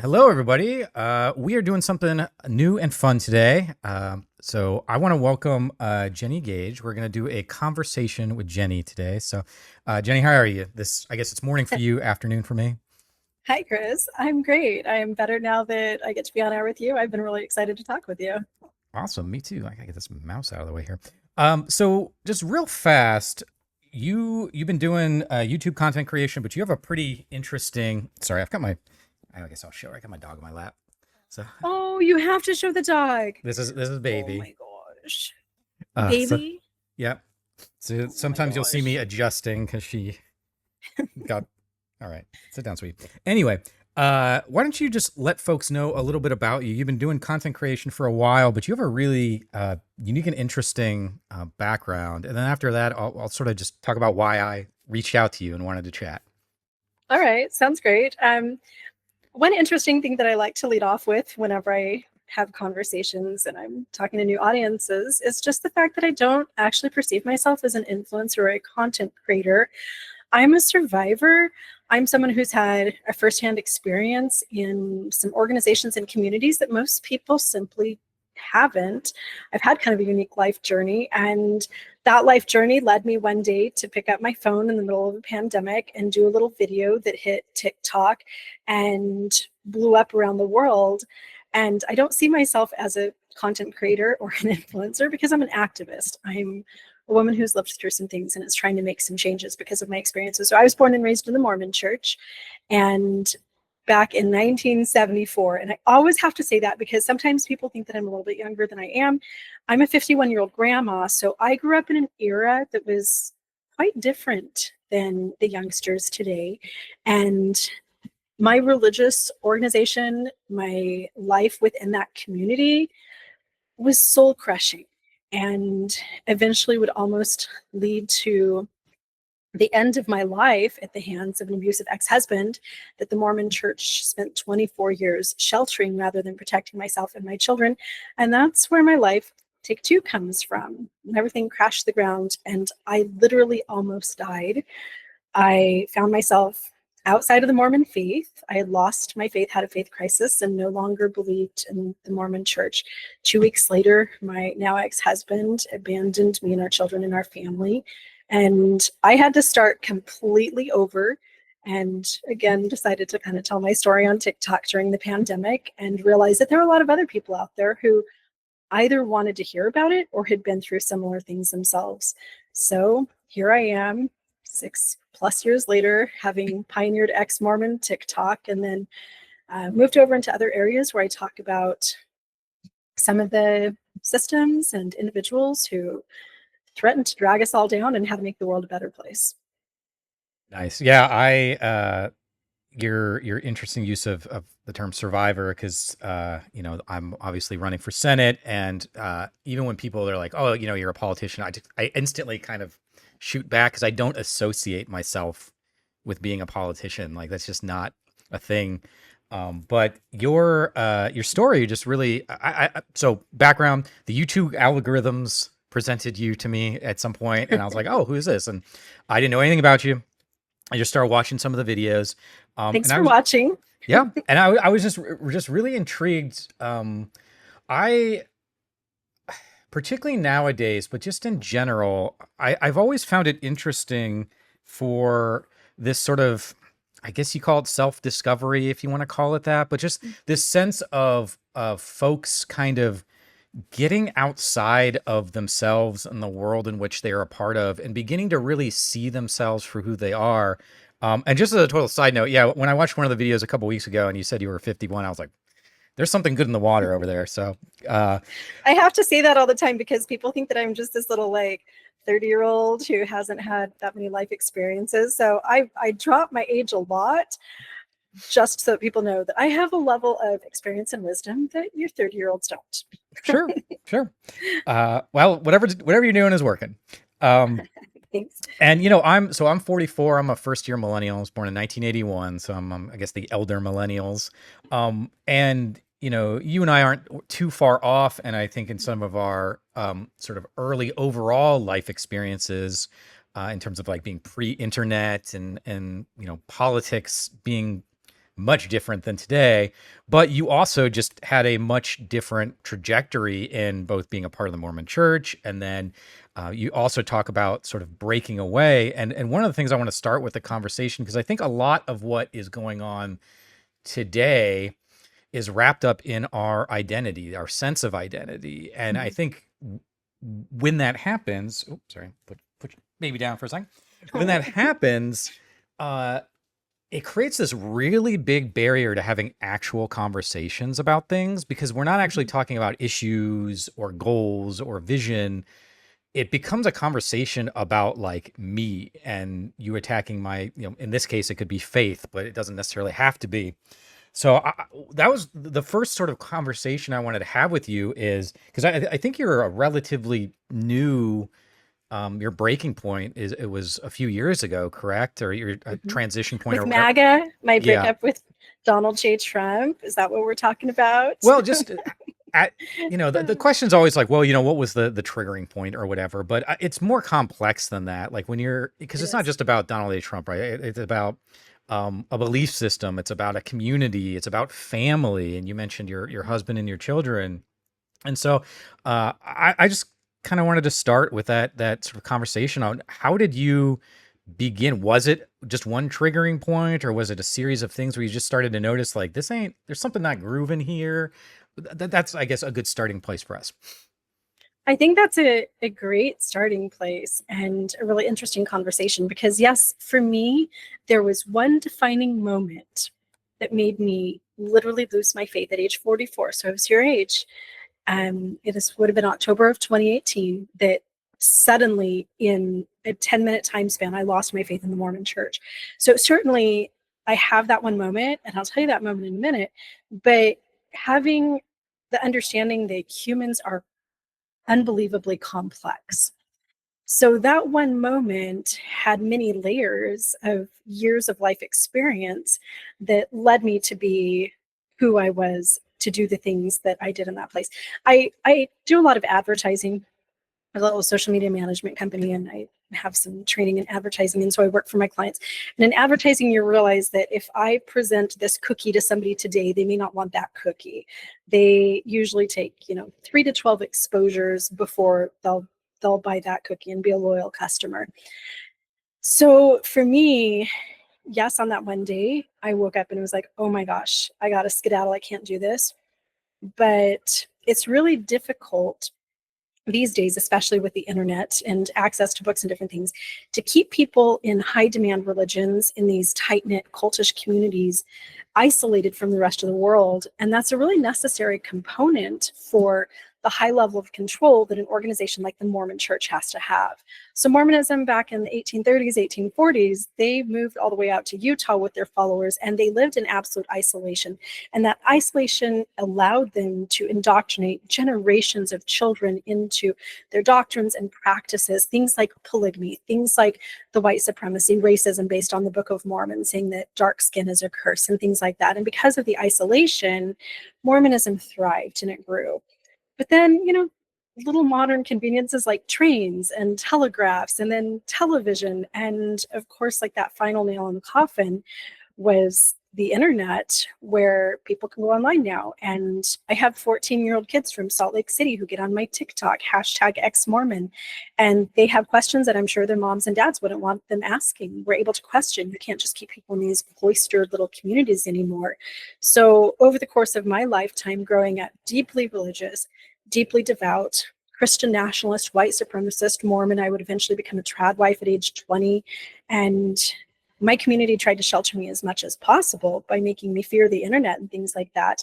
Hello, everybody. We are doing something new and fun today. So I want to welcome Jennie Gage. We're going to do a conversation with Jennie today. So, Jennie, how are you? I guess it's morning for you, afternoon for me. Hi, Chris. I'm great. I am better now that I get to be on air with you. I've been really excited to talk with you. Awesome. Me too. I gotta get this mouse out of the way here. So just real fast, you've been doing YouTube content creation, but you have a pretty interesting. Sorry, I've got my. I guess I'll show. I got my dog on my lap. So Oh, you have to show the dog. this is Oh baby. my gosh. So Baby. yeah. So Oh my sometimes you'll see me gosh. adjusting because she got. All right, sit down, sweetie. Anyway, why don't you just let folks know a little bit about you? You've been doing content creation for a while, but you have a really unique and interesting background. And then after that, I'll sort of just talk about why I reached out to you and wanted to chat. All right. Sounds great. One interesting thing that I like to lead off with whenever I have conversations and I'm talking to new audiences is just the fact that I don't actually perceive myself as an influencer or a content creator. I'm a survivor. I'm someone who's had a firsthand experience in some organizations and communities that most people simply haven't. I've had kind of a unique life journey, and that life journey led me one day to pick up my phone in the middle of a pandemic and do a little video that hit TikTok and blew up around the world. And I don't see myself as a content creator or an influencer because I'm an activist. I'm a woman who's lived through some things and is trying to make some changes because of my experiences. So I was born and raised in the Mormon church, and back in 1974. And I always have to say that because sometimes people think that I'm a little bit younger than I am. I'm a 51-year-old grandma. So I grew up in an era that was quite different than the youngsters today. And my religious organization, my life within that community was soul crushing and eventually would almost lead to the end of my life at the hands of an abusive ex-husband that the Mormon church spent 24 years sheltering rather than protecting myself and my children. And that's where my life take two comes from. Everything crashed to the ground and I literally almost died. I found myself outside of the Mormon faith. I had lost my faith, had a faith crisis, and no longer believed in the Mormon church. 2 weeks later, my now ex husband abandoned me and our children and our family. And I had to start completely over. And again, decided to kind of tell my story on TikTok during the pandemic and realized that there were a lot of other people out there who either wanted to hear about it or had been through similar things themselves. So here I am, 6+ years later, having pioneered ex Mormon TikTok, and then moved over into other areas where I talk about some of the systems and individuals who threaten to drag us all down and how to make the world a better place. Nice. Yeah, your interesting use of the term survivor because I'm obviously running for Senate, and even when people are like, oh, you're a politician, I instantly kind of shoot back because I don't associate myself with being a politician. Like that's just not a thing. But your story just really so background, the YouTube algorithms presented you to me at some point and I was like, oh, who is this? And I didn't know anything about you. I just started watching some of the videos. Thanks And I for was, watching. yeah, and I was just really intrigued. I particularly nowadays, but just in general, I've always found it interesting for this sort of, I guess you call it self-discovery, if you want to call it that, but just this sense of folks kind of getting outside of themselves and the world in which they are a part of and beginning to really see themselves for who they are. And just as a total side note, yeah, when I watched one of the videos a couple weeks ago and you said you were 51, I was like, there's something good in the water over there. So, uh, I have to say that all the time because people think that I'm just this little like 30-year-old who hasn't had that many life experiences. So I drop my age a lot just so that people know that I have a level of experience and wisdom that your 30-year-olds don't. sure, sure. Well, whatever you're doing is working. Um, Thanks. and I'm 44. I'm a first year millennial. I was born in 1981, so I'm I guess the elder millennials. And you and I aren't too far off, and I think in some of our sort of early overall life experiences, in terms of like being pre-internet and politics being much different than today. But you also just had a much different trajectory in both being a part of the Mormon church, and then you also talk about sort of breaking away. And one of the things I want to start with the conversation, because I think a lot of what is going on today is wrapped up in our identity, our sense of identity. And I Mhm. think when that happens, oops, sorry, put your baby down for a second. When Oh. that happens, uh, it creates this really big barrier to having actual conversations about things because we're not actually Mhm. talking about issues or goals or vision. It becomes a conversation about like me and you attacking my, in this case, it could be faith, but it doesn't necessarily have to be. So that was the first sort of conversation I wanted to have with you is because I think you're a relatively new, your breaking point is it was a few years ago, correct? Or your Mhm. transition point With or whatever. MAGA, my Yeah. breakup with Donald J. Trump. Is that what we're talking about? Well, just at, the question's always like, well, what was the triggering point or whatever, but it's more complex than that. Like when you're, because It it's not is. just about Donald J. Trump, right? It's about a belief system. It's about a community. It's about family. And you mentioned your husband and your children. And so I just kind of wanted to start with that sort of conversation on how did you begin? Was it just one triggering point, or was it a series of things where you just started to notice like there's something not grooving here? That's I guess a good starting place for us. I think that's a great starting place and a really interesting conversation because, yes, for me, there was one defining moment that made me literally lose my faith at age 44. So I was your age. This would have been October of 2018 that suddenly, in a 10-minute time span, I lost my faith in the Mormon church. So certainly, I have that one moment, and I'll tell you that moment in a minute. But having the understanding that humans are unbelievably complex. So that one moment had many layers of years of life experience that led me to be who I was, to do the things that I did in that place. I do a lot of advertising, a little social media management company, and I have some training in advertising. And so I work for my clients. And in advertising, you realize that if I present this cookie to somebody today, they may not want that cookie. They usually take, 3 to 12 exposures before they'll buy that cookie and be a loyal customer. So for me, yes, on that one day, I woke up and it was like, oh my gosh, I got to skedaddle. I can't do this. But it's really difficult these days, especially with the internet and access to books and different things, to keep people in high demand religions in these tight knit cultish communities isolated from the rest of the world. And that's a really necessary component for the high level of control that an organization like the Mormon Church has to have. So, Mormonism back in the 1830s, 1840s, they moved all the way out to Utah with their followers and they lived in absolute isolation. And that isolation allowed them to indoctrinate generations of children into their doctrines and practices, things like polygamy, things like the white supremacy, racism based on the Book of Mormon, saying that dark skin is a curse and things like that. And because of the isolation, Mormonism thrived and it grew. But then, little modern conveniences like trains and telegraphs and then television. And of course, like that final nail in the coffin was the internet where people can go online now. And I have 14-year-old kids from Salt Lake City who get on my TikTok, #ex-Mormon, and they have questions that I'm sure their moms and dads wouldn't want them asking. We're able to question. You can't just keep people in these cloistered little communities anymore. So over the course of my lifetime growing up deeply religious, deeply devout, Christian nationalist, white supremacist, Mormon, I would eventually become a trad wife at age 20. And my community tried to shelter me as much as possible by making me fear the internet and things like that.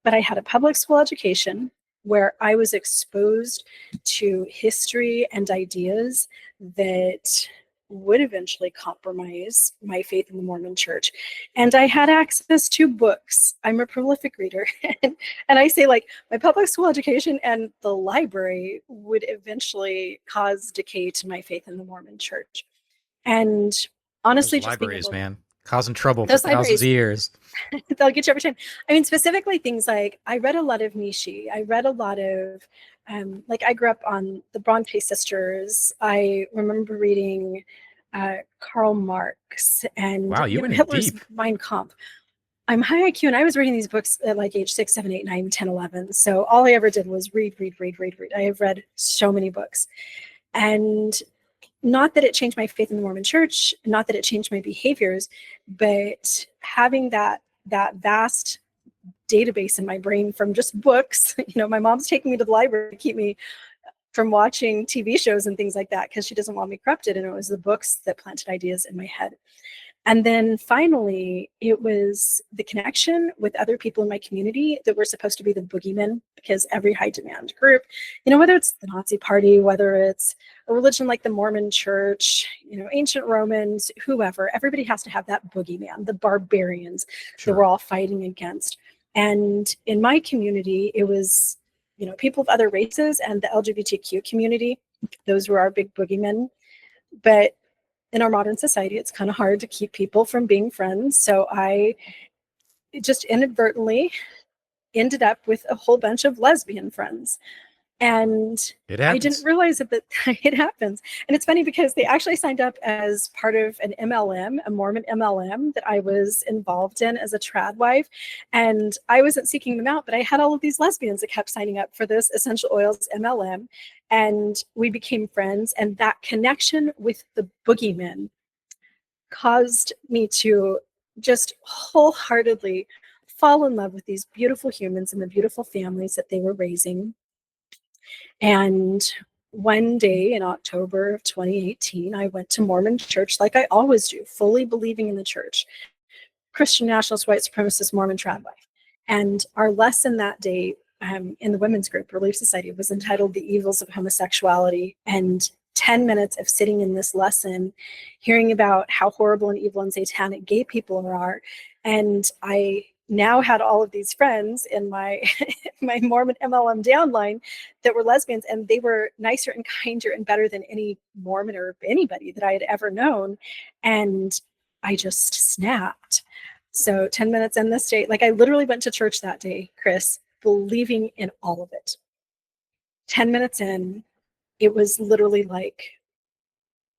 But I had a public school education where I was exposed to history and ideas that would eventually compromise my faith in the Mormon church. And I had access to books. I'm a prolific reader. And I say, like, my public school education and the library would eventually cause decay to my faith in the Mormon church. And Those honestly, just being libraries, able to, man, causing trouble for those thousands of libraries, years. they'll get you every time. I mean, specifically things like I read a lot of Nishi. I read a lot of, like I grew up on the Bronte sisters. I remember reading Karl Marx and Wow, you went in Hitler's deep. Mein Kampf. I'm high IQ, and I was reading these books at like age 6, 7, 8, 9, 10, 11. So all I ever did was read, read, read, read, read. I have read so many books. And not that it changed my faith in the Mormon church, not that it changed my behaviors, but having that vast database in my brain from just books. My mom's taking me to the library to keep me from watching TV shows and things like that because she doesn't want me corrupted. And it was the books that planted ideas in my head. And then finally, it was the connection with other people in my community that were supposed to be the boogeymen, because every high demand group, whether it's the Nazi Party, whether it's a religion like the Mormon Church, ancient Romans, whoever, everybody has to have that boogeyman, the barbarians that we're all fighting against. And in my community, it was, people of other races and the LGBTQ community. Those were our big boogeymen. But in our modern society, it's kind of hard to keep people from being friends. So I just inadvertently ended up with a whole bunch of lesbian friends. And I didn't realize that it happens. And it's funny because they actually signed up as part of an MLM, a Mormon MLM that I was involved in as a trad wife. And I wasn't seeking them out, but I had all of these lesbians that kept signing up for this essential oils MLM. And we became friends. And that connection with the boogeymen caused me to just wholeheartedly fall in love with these beautiful humans and the beautiful families that they were raising. And one day in October of 2018, I went to Mormon church like I always do, fully believing in the church, Christian nationalist, white supremacist, Mormon trad wife. And our lesson that day in the women's group, Relief Society, was entitled The Evils of Homosexuality. And 10 minutes of sitting in this lesson, hearing about how horrible and evil and satanic gay people are. And I now had all of these friends in my my Mormon MLM downline that were lesbians, and they were nicer and kinder and better than any Mormon or anybody that I had ever known. And I just snapped. So 10 minutes in this day, like I literally went to church that day, Chris, believing in all of it. 10 minutes in, it was literally like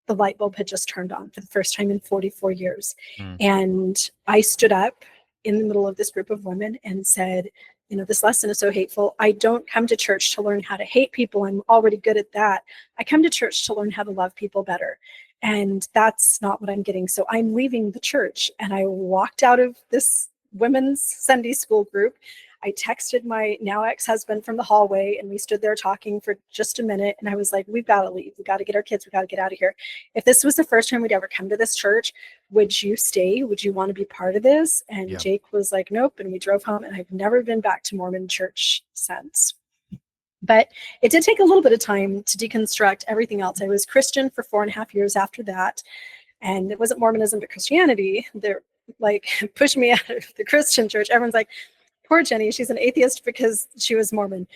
the light bulb had just turned on for the first time in 44 years. And I stood up in the middle of this group of women and said, this lesson is so hateful. I don't come to church to learn how to hate people. I'm already good at that. I come to church to learn how to love people better. And that's not what I'm getting. So I'm leaving the church. And I walked out of this women's Sunday school group. I texted my now ex-husband from the hallway, and we stood there talking for just a minute. And I was like, we've got to leave. We got to get our kids. We got to get out of here. If this was the first time we'd ever come to this church, would you stay? Would you want to be part of this? And Jake was like, nope. And we drove home, and I've never been back to Mormon church since. But it did take a little bit of time to deconstruct everything else. I was Christian for 4.5 years after that. And it wasn't Mormonism, but Christianity. They're like pushing me out of the Christian church. Everyone's like, poor Jennie, she's an atheist because she was Mormon.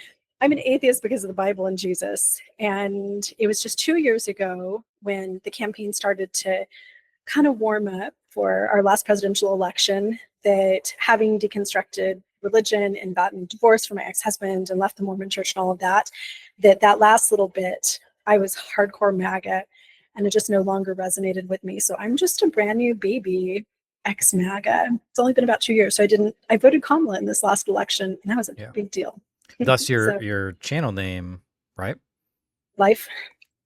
I'm an atheist because of the Bible and Jesus. And it was just 2 years ago when the campaign started to kind of warm up for our last presidential election that, having deconstructed religion and gotten divorced from my ex-husband and left the Mormon church and all of that, that last little bit, I was hardcore MAGA, and it just no longer resonated with me. So I'm just a brand new baby ex-MAGA. It's only been about 2 years. So I voted Kamala in this last election, and that was a big deal. Thus your channel name, right? Life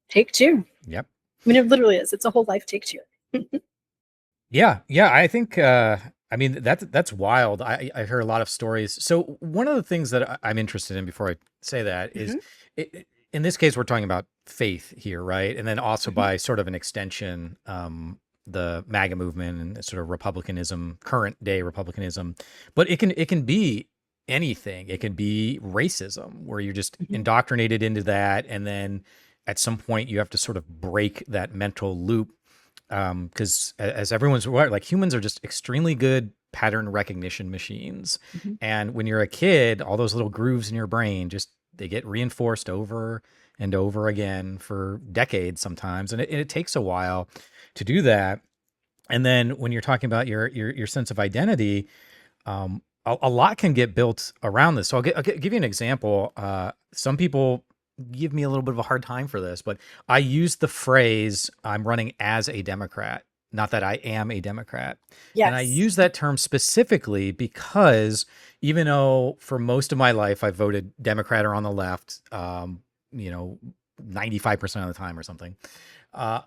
Take Two. Yep. I mean, it literally is. It's a whole life take two. Yeah. I think, that's wild. I heard a lot of stories. So one of the things that I'm interested in before I say that is, in this case, we're talking about faith here, right? And then also by sort of an extension, the MAGA movement and sort of republicanism, current day republicanism, but it can be anything. It can be racism, where you're just indoctrinated into that, and then at some point you have to sort of break that mental loop, because as everyone's aware, like, humans are just extremely good pattern recognition machines, and when you're a kid, all those little grooves in your brain they get reinforced over and over again for decades sometimes, and it takes a while to do that. And then when you're talking about your sense of identity, a lot can get built around this. So I'll give you an example. Some people give me a little bit of a hard time for this, but I use the phrase, I'm running as a Democrat. not that I am a Democrat. And I Yes. use that term specifically because even though for most of my life I voted Democrat or on the left, you know, 95% of the time or something, uh,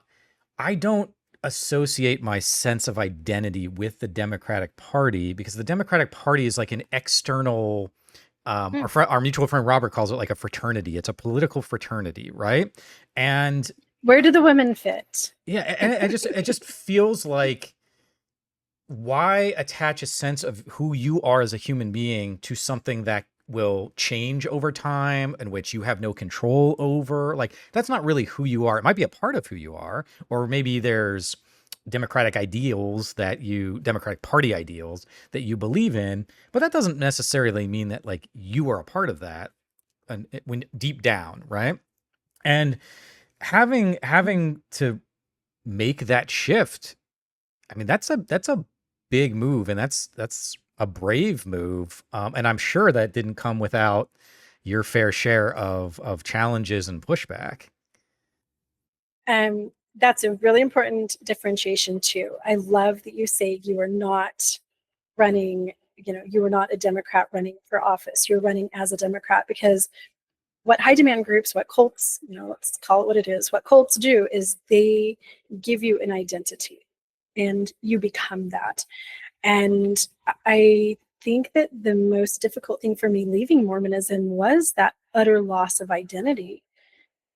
I don't associate my sense of identity with the Democratic Party because the Democratic Party is like an external. Hmm. Our mutual friend Robert calls it like a fraternity. It's a political fraternity, right? And Where do the women fit? yeah, and it just feels like why attach a sense of who you are as a human being to something that will change over time and which you have no control over? Like that's not really who you are. It might be a part of who you are, or maybe there's Democratic Party ideals that you believe in, but that doesn't necessarily mean that like you are a part of that and when deep down, right? And having to make that shift, I mean, that's a big move, and that's a brave move. And I'm sure that didn't come without your fair share of challenges and pushback. That's a really important differentiation too. I love that you say you are not running, you are not a Democrat running for office. You're running as a Democrat because what high demand groups, what cults, let's call it what it is, what cults do is they give you an identity and you become that. And I think that the most difficult thing for me leaving Mormonism was that utter loss of identity.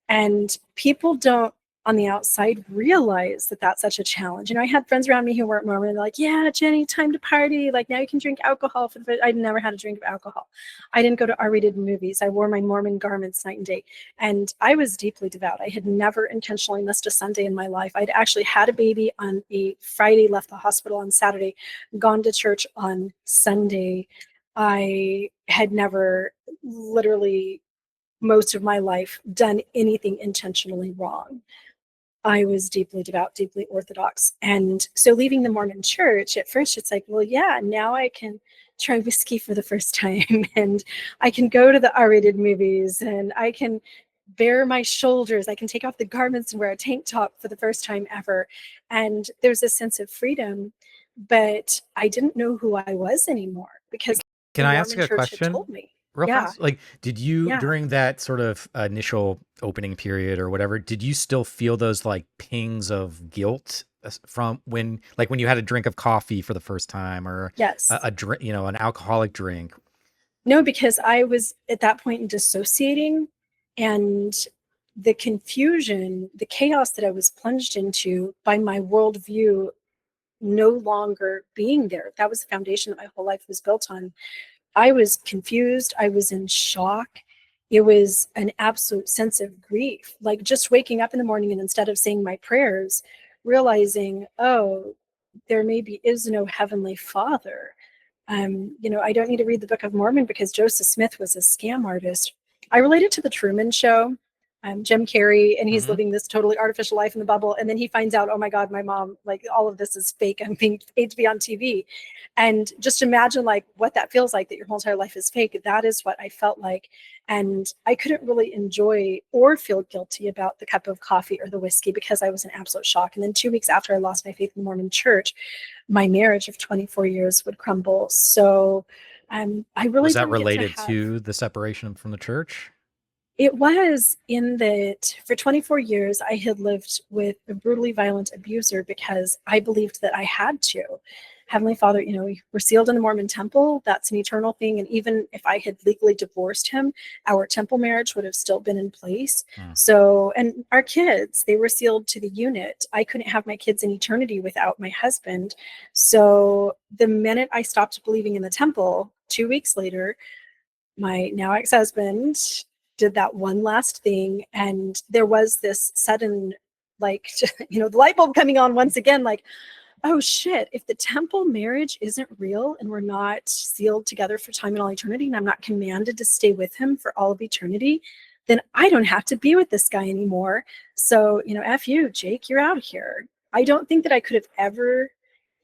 And people don't on the outside realize that that's such a challenge. I had friends around me who weren't Mormon. And they're like, yeah, Jenny, time to party. Like now you can drink alcohol. I'd never had a drink of alcohol. I didn't go to R-rated movies. I wore my Mormon garments night and day. And I was deeply devout. I had never intentionally missed a Sunday in my life. I'd actually had a baby on a Friday, left the hospital on Saturday, gone to church on Sunday. I had never literally most of my life done anything intentionally wrong. I was deeply devout, deeply orthodox. And so leaving the Mormon church, at first it's like, well, yeah, now I can try whiskey for the first time and I can go to the R-rated movies and I can bare my shoulders. I can take off the garments and wear a tank top for the first time ever. And there's a sense of freedom, but I didn't know who I was anymore because Can the I ask Mormon you a church had question told me. real Yeah, fast? Like, did you yeah. during that sort of initial opening period or whatever, did you still feel those like pings of guilt from when you had a drink of coffee for the first time or Yes. a drink, an alcoholic drink? No, because I was at that point dissociating and the confusion, the chaos that I was plunged into by my worldview no longer being there. That was the foundation that my whole life was built on. I was confused. I was in shock. It was an absolute sense of grief. Like just waking up in the morning and instead of saying my prayers, realizing, oh, there maybe is no heavenly father. I don't need to read the Book of Mormon because Joseph Smith was a scam artist. I related to the Truman Show, Jim Carrey, and he's Hmm. living this totally artificial life in the bubble. And then he finds out, oh my God, my mom, like all of this is fake. I'm being paid to be on TV. And just imagine like what that feels like that your whole entire life is fake. That is what I felt like. And I couldn't really enjoy or feel guilty about the cup of coffee or the whiskey because I was in absolute shock. And then 2 weeks after I lost my faith in the Mormon church, my marriage of 24 years would crumble. So I really Was that didn't get to related have. to the separation from the church? It was in that for 24 years, I had lived with a brutally violent abuser because I believed that I had to. Heavenly Father, we're sealed in the Mormon temple. That's an eternal thing. And even if I had legally divorced him, our temple marriage would have still been in place. Hmm. So, and our kids, they were sealed to the unit. I couldn't have my kids in eternity without my husband. So the minute I stopped believing in the temple, 2 weeks later, my now ex-husband did that one last thing, and there was this sudden like the light bulb coming on once again, like, oh shit, if the temple marriage isn't real and we're not sealed together for time and all eternity and I'm not commanded to stay with him for all of eternity, then I don't have to be with this guy anymore. So F you, Jake, you're out of here. I don't think that I could have ever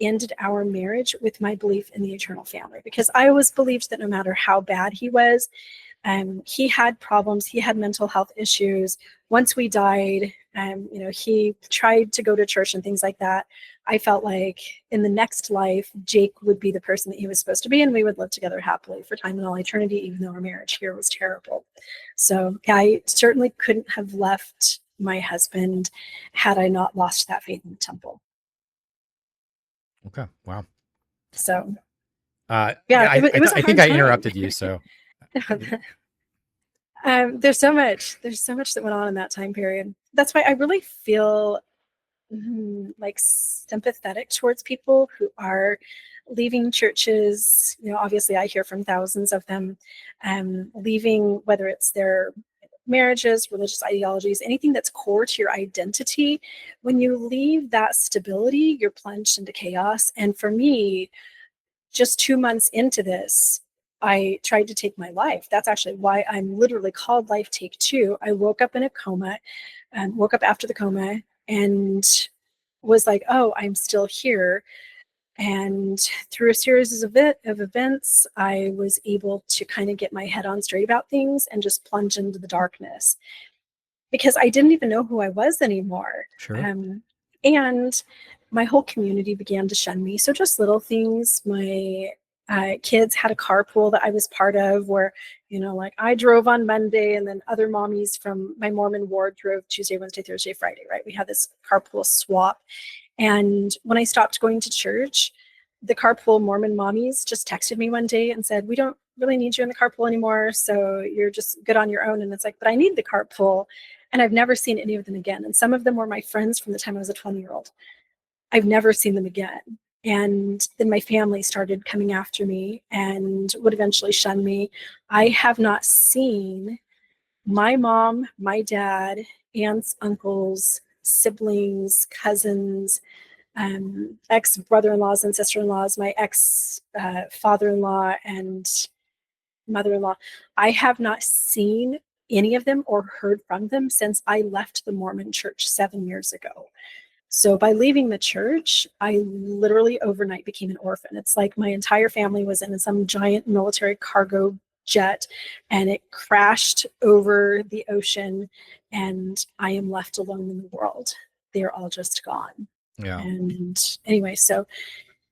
ended our marriage with my belief in the eternal family because I always believed that no matter how bad he was, he had problems, he had mental health issues. Once we died, He tried to go to church and things like that. I felt like in the next life, Jake would be the person that he was supposed to be, and we would live together happily for time and all eternity, even though our marriage here was terrible. So yeah, I certainly couldn't have left my husband had I not lost that faith in the temple. Okay. Wow. So Yeah, yeah, it was a I think hard I time. interrupted you. So, There's so much that went on in that time period. That's why I really feel like sympathetic towards people who are leaving churches. Obviously, I hear from thousands of them, leaving, whether it's their marriages, religious ideologies, anything that's core to your identity. When you leave that stability, you're plunged into chaos. And for me, just 2 months into this, I tried to take my life. That's actually why I'm literally called Life Take Two. I woke up in a coma, and woke up after the coma, and was like, oh, I'm still here. And through a series of events, I was able to kind of get my head on straight about things and just plunge into the darkness because I didn't even know who I was anymore. sure. And my whole community began to shun me. So just little things. My kids had a carpool that I was part of where, like I drove on Monday and then other mommies from my Mormon ward drove Tuesday, Wednesday, Thursday, Friday, right? We had this carpool swap. And when I stopped going to church, the carpool Mormon mommies just texted me one day and said, we don't really need you in the carpool anymore. So you're just good on your own. And it's like, but I need the carpool. And I've never seen any of them again. And some of them were my friends from the time I was a 20-year-old. I've never seen them again. And then my family started coming after me and would eventually shun me. I have not seen my mom, my dad, aunts, uncles, siblings, cousins, ex brother-in-laws and sister-in-laws, my ex father-in-law and mother-in-law. I have not seen any of them or heard from them since I left the Mormon church 7 years ago. So by leaving the church, I literally overnight became an orphan. It's like my entire family was in some giant military cargo jet and it crashed over the ocean, and I am left alone in the world. They're all just gone. Yeah. And anyway, so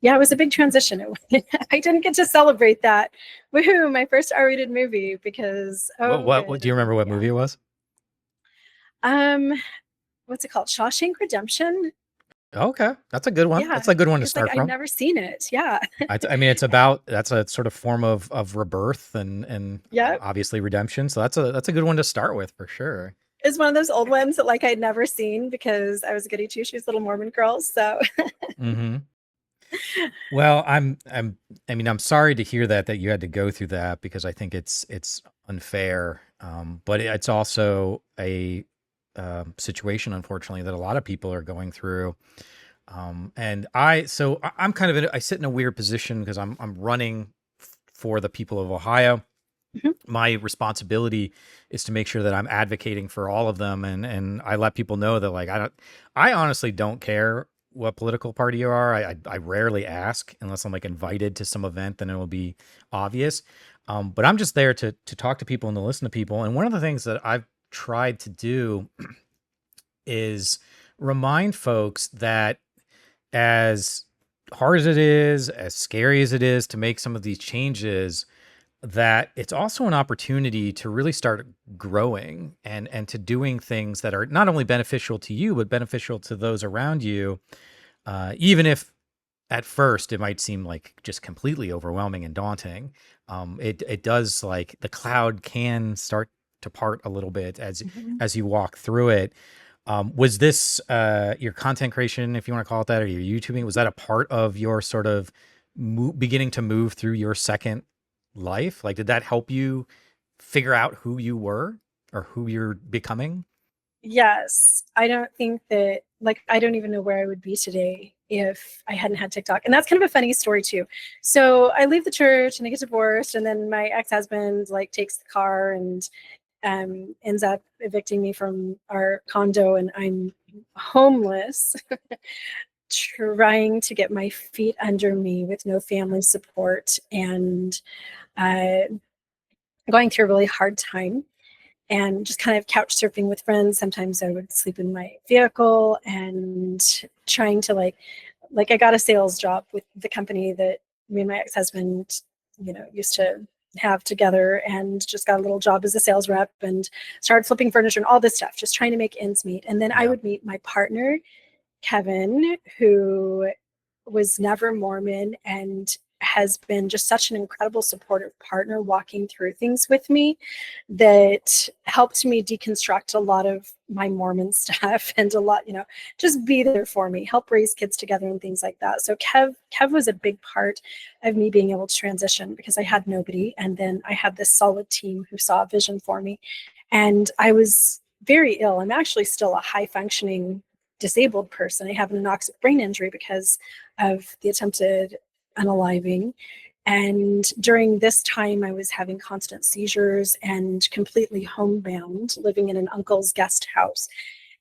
yeah, it was a big transition. I didn't get to celebrate that. Woohoo, my first R-rated movie because What do you remember what yeah. movie it was? Um, what's it called? Shawshank Redemption? Okay. That's a good one. Yeah, That's a good one to because like start I'd from. never seen it. Yeah. I mean, it's about that's a sort of form of rebirth and Yep. obviously redemption. So that's a good one to start with for sure. It's one of those old ones that like I'd never seen because I was a goody two shoes little Mormon girl. So Hmm. Well, I mean, I'm sorry to hear that you had to go through that because I think it's unfair. But it's also a situation, unfortunately, that a lot of people are going through. And I'm kind of I sit in a weird position because I'm running for the people of Ohio. Mhm. My responsibility is to make sure that I'm advocating for all of them, and I let people know that like I honestly don't care what political party you are. I rarely ask unless I'm like invited to some event, then it will be obvious. But I'm just there to talk to people and to listen to people. And one of the things that I've tried to do is remind folks that as hard as it is, as scary as it is to make some of these changes, that it's also an opportunity to really start growing and to doing things that are not only beneficial to you but beneficial to those around you, even if at first it might seem like just completely overwhelming and daunting. It does, like, the cloud can start to part a little bit Mhm. as you walk through it. Was this your content creation, if you want to call it that, or your YouTubing? Was that a part of your sort of beginning to move through your second life? Like, did that help you figure out who you were or who you're becoming? Yes, I don't think that like I don't even know where I would be today if I hadn't had TikTok. And that's kind of a funny story too. So I leave the church and I get divorced, and then my ex-husband like takes the car and ends up evicting me from our condo, and I'm homeless, trying to get my feet under me with no family support and uh, going through a really hard time. and just kind of couch surfing with friends. Sometimes I would sleep in my vehicle and trying to like I got a sales job with the company that me and my ex-husband, used to have together, and just got a little job as a sales rep and started flipping furniture and all this stuff, just trying to make ends meet. And then I Yeah. would meet my partner, Kevin, who was never Mormon and has been just such an incredible supportive partner walking through things with me that helped me deconstruct a lot of my Mormon stuff and a lot, just be there for me, help raise kids together and things like that. So Kev was a big part of me being able to transition, because I had nobody. And then I had this solid team who saw a vision for me. And I was very ill. I'm actually still a high functioning disabled person. I have an anoxic brain injury because of the attempted unaliving. And during this time, I was having constant seizures and completely homebound, living in an uncle's guest house.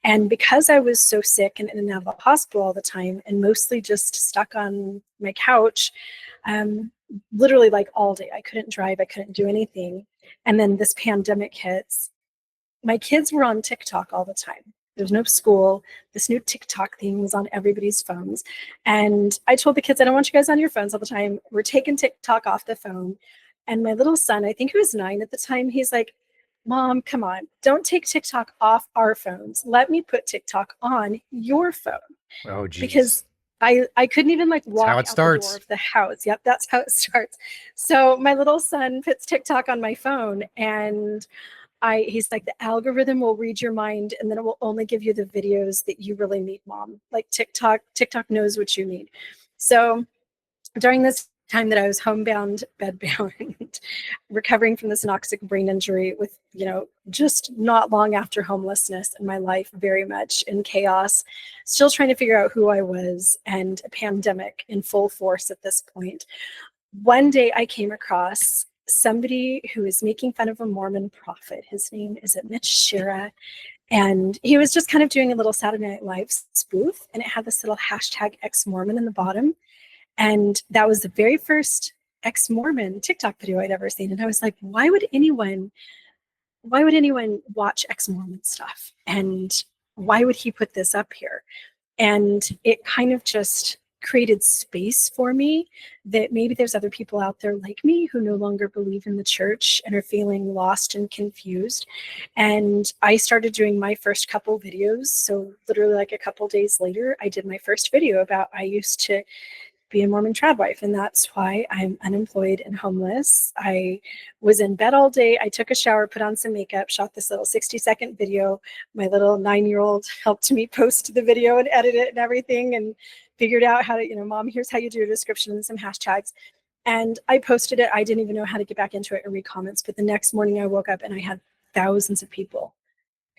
And because I was so sick and in and out of the hospital all the time, and mostly just stuck on my couch, um, literally like all day, I couldn't drive, I couldn't do anything. And then this pandemic hits. My kids were on TikTok all the time. There's no school. This new TikTok thing was on everybody's phones. And I told the kids, I don't want you guys on your phones all the time. We're taking TikTok off the phone. And my little son, I think he was 9 at the time, he's like, Mom, come on, don't take TikTok off our phones. Let me put TikTok on your phone. Oh, geez. Because I couldn't even like That's how walk it out the door starts. of the house. Yep, that's how it starts. So my little son puts TikTok on my phone, and he's like, the algorithm will read your mind, and then it will only give you the videos that you really need, Mom. Like TikTok knows what you need. So during this time that I was homebound, bedbound, recovering from this anoxic brain injury with, just not long after homelessness in my life, very much in chaos, still trying to figure out who I was, and a pandemic in full force at this point. One day I came across somebody who was making fun of a Mormon prophet. His name is Mitch Shira. And he was just kind of doing a little Saturday Night Live spoof, and it had this little hashtag ex-Mormon in the bottom. And that was the very first ex-Mormon TikTok video I'd ever seen. And I was like, why would anyone watch ex-Mormon stuff? And why would he put this up here? And it kind of just created space for me that maybe there's other people out there like me who no longer believe in the church and are feeling lost and confused. And I started doing my first couple videos. So literally like a couple days later, I did my first video about I used to be a Mormon trad wife, and that's why I'm unemployed and homeless. I was in bed all day. I took a shower, put on some makeup, shot this little 60-second video. My little 9-year-old helped me post the video and edit it and everything, and figured out how to, Mom, here's how you do a description and some hashtags. And I posted it. I didn't even know how to get back into it or read comments. But the next morning I woke up and I had thousands of people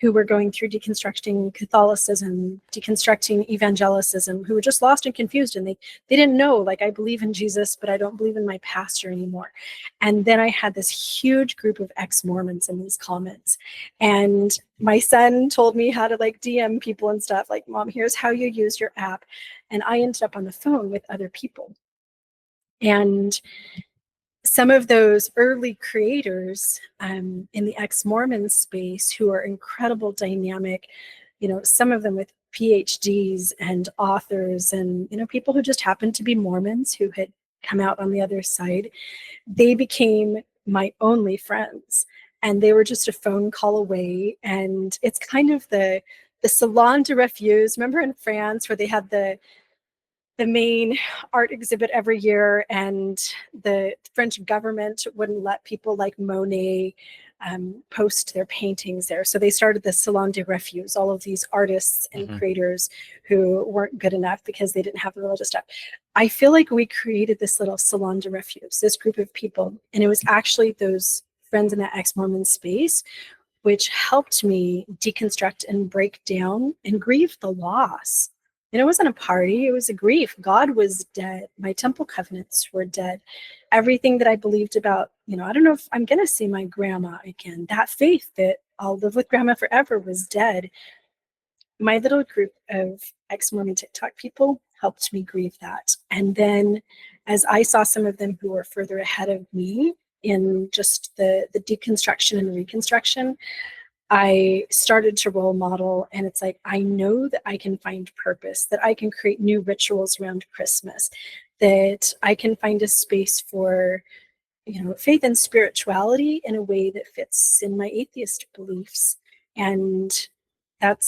who were going through deconstructing Catholicism, deconstructing evangelicism, who were just lost and confused. And they didn't know, like, I believe in Jesus, but I don't believe in my pastor anymore. And then I had this huge group of ex-Mormons in these comments. And my son told me how to like DM people and stuff, like, Mom, here's how you use your app. And I ended up on the phone with other people. And some of those early creators in the ex-Mormon space who are incredible dynamic, some of them with PhDs and authors and, people who just happened to be Mormons who had come out on the other side, they became my only friends. And they were just a phone call away. And it's kind of the Salon de Refuse. Remember in France where they had the main art exhibit every year, and the French government wouldn't let people like Monet post their paintings there. So they started the Salon de Refuse, all of these artists and Hmm. creators who weren't good enough because they didn't have the religious stuff. I feel like we created this little Salon de Refuse, this group of people, and it was actually those friends in that ex-Mormon space which helped me deconstruct and break down and grieve the loss. And it wasn't a party, it was a grief. God was dead. My temple covenants were dead. Everything that I believed about, I don't know if I'm going to see my grandma again. That faith that I'll live with grandma forever was dead. My little group of ex-Mormon TikTok people helped me grieve that. And then as I saw some of them who were further ahead of me in just the deconstruction and reconstruction, I started to role model, and it's like, I know that I can find purpose, that I can create new rituals around Christmas, that I can find a space for, faith and spirituality in a way that fits in my atheist beliefs. And I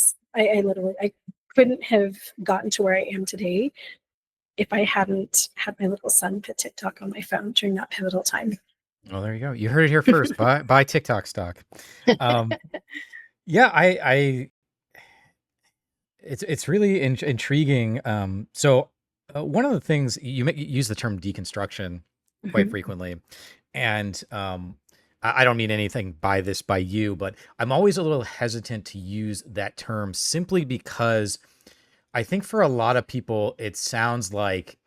literally, I couldn't have gotten to where I am today if I hadn't had my little son put TikTok on my phone during that pivotal time. Well, there you go. You heard it here first. Buy TikTok stock. Um, yeah, it's really intriguing. So one of the things you use the term deconstruction quite Mhm. frequently, and I don't mean anything by you, but I'm always a little hesitant to use that term simply because I think for a lot of people it sounds like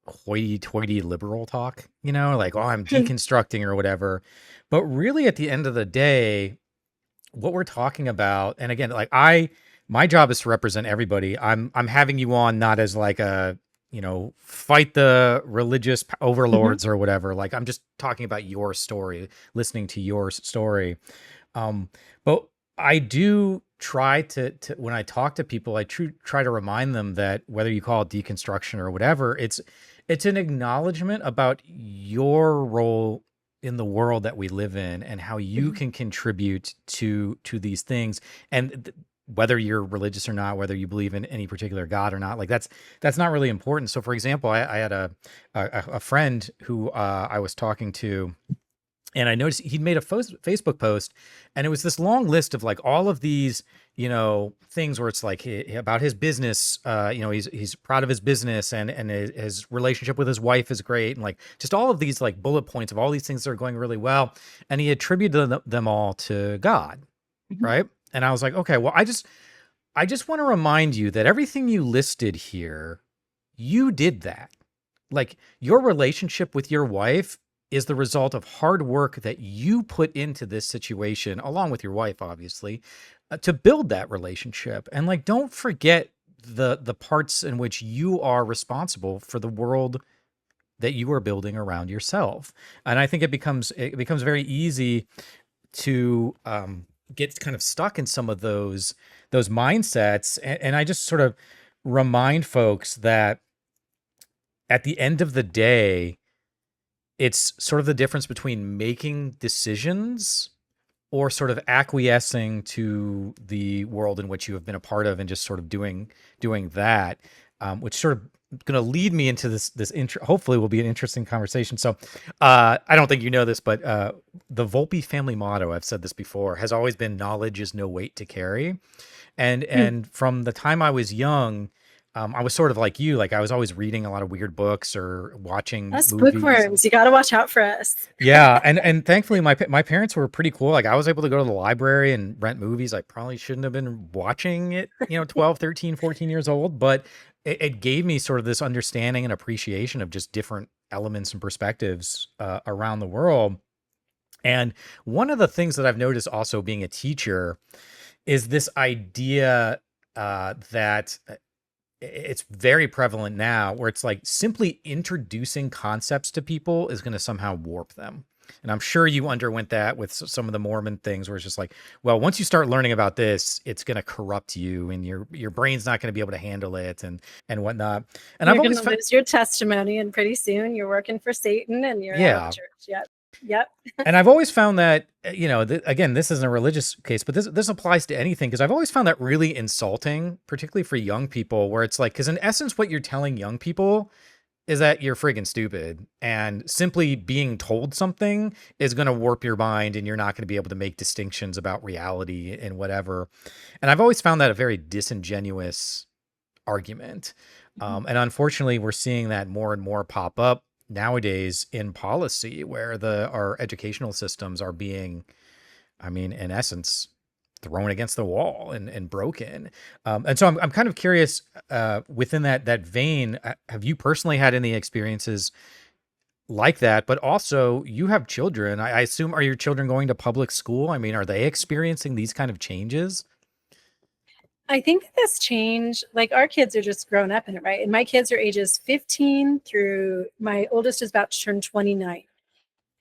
hoity-toity liberal talk, like, oh, I'm deconstructing or whatever. But really, at the end of the day, what we're talking about, and again, like my job is to represent everybody. I'm having you on not as like a, fight the religious Mhm. overlords or whatever. Like I'm just talking about your story, listening to your story. Um, but I do try to when I talk to people, I try to remind them that whether you call it deconstruction or whatever, it's an acknowledgement about your role in the world that we live in and how you Mhm. can contribute to these things. And whether you're religious or not, whether you believe in any particular god or not, like that's not really important. So for example, I had a friend who I was talking to, and I noticed he'd made a Facebook post, and it was this long list of like all of these, things where it's like about his business. He's proud of his business, and his relationship with his wife is great, and like just all of these like bullet points of all these things that are going really well, and he attributed them all to God, Mhm. right? And I was like, okay, well, I just want to remind you that everything you listed here, you did that. Like your relationship with your wife is the result of hard work that you put into this situation, along with your wife, obviously, to build that relationship. And like, don't forget the parts in which you are responsible for the world that you are building around yourself. And I think it becomes very easy to get kind of stuck in some of those mindsets. And I just sort of remind folks that at the end of the day, it's sort of the difference between making decisions or sort of acquiescing to the world in which you have been a part of and just sort of doing that, which sort of going to lead me into hopefully will be an interesting conversation. So I don't think you know this, but the Volpe family motto, I've said this before, has always been knowledge is no weight to carry. And Hmm. and from the time I was young, I was sort of like you, like I was always reading a lot of weird books or watching Us movies. bookworms, you got to watch out for us. Yeah, and thankfully my parents were pretty cool. Like I was able to go to the library and rent movies I probably shouldn't have been watching it, 12, 13, 14 years old, but it gave me sort of this understanding and appreciation of just different elements and perspectives around the world. And one of the things that I've noticed also being a teacher is this idea that it's very prevalent now where it's like simply introducing concepts to people is going to somehow warp them. And I'm sure you underwent that with some of the Mormon things where it's just like, well, once you start learning about this, it's going to corrupt you and your brain's not going to be able to handle it and whatnot. And I've You're going always to found, lose your testimony, and pretty soon you're working for Satan and you're out of the yeah. church. Yep. Yep. And I've always found that, again, this isn't a religious case, but this applies to anything because I've always found that really insulting, particularly for young people, where it's like, because in essence, what you're telling young people is that you're friggin' stupid, and simply being told something is going to warp your mind and you're not going to be able to make distinctions about reality and whatever. And I've always found that a very disingenuous argument. Mhm. And unfortunately, we're seeing that more and more pop up nowadays in policy where our educational systems are being, I mean, in essence, thrown against the wall and broken. And so I'm kind of curious, within that vein, have you personally had any experiences like that? But also, you have children. I assume, are your children going to public school? I mean, are they experiencing these kind of changes? I think that this change, like our kids are just grown up in it, right? And my kids are ages 15 through my oldest is about to turn 29.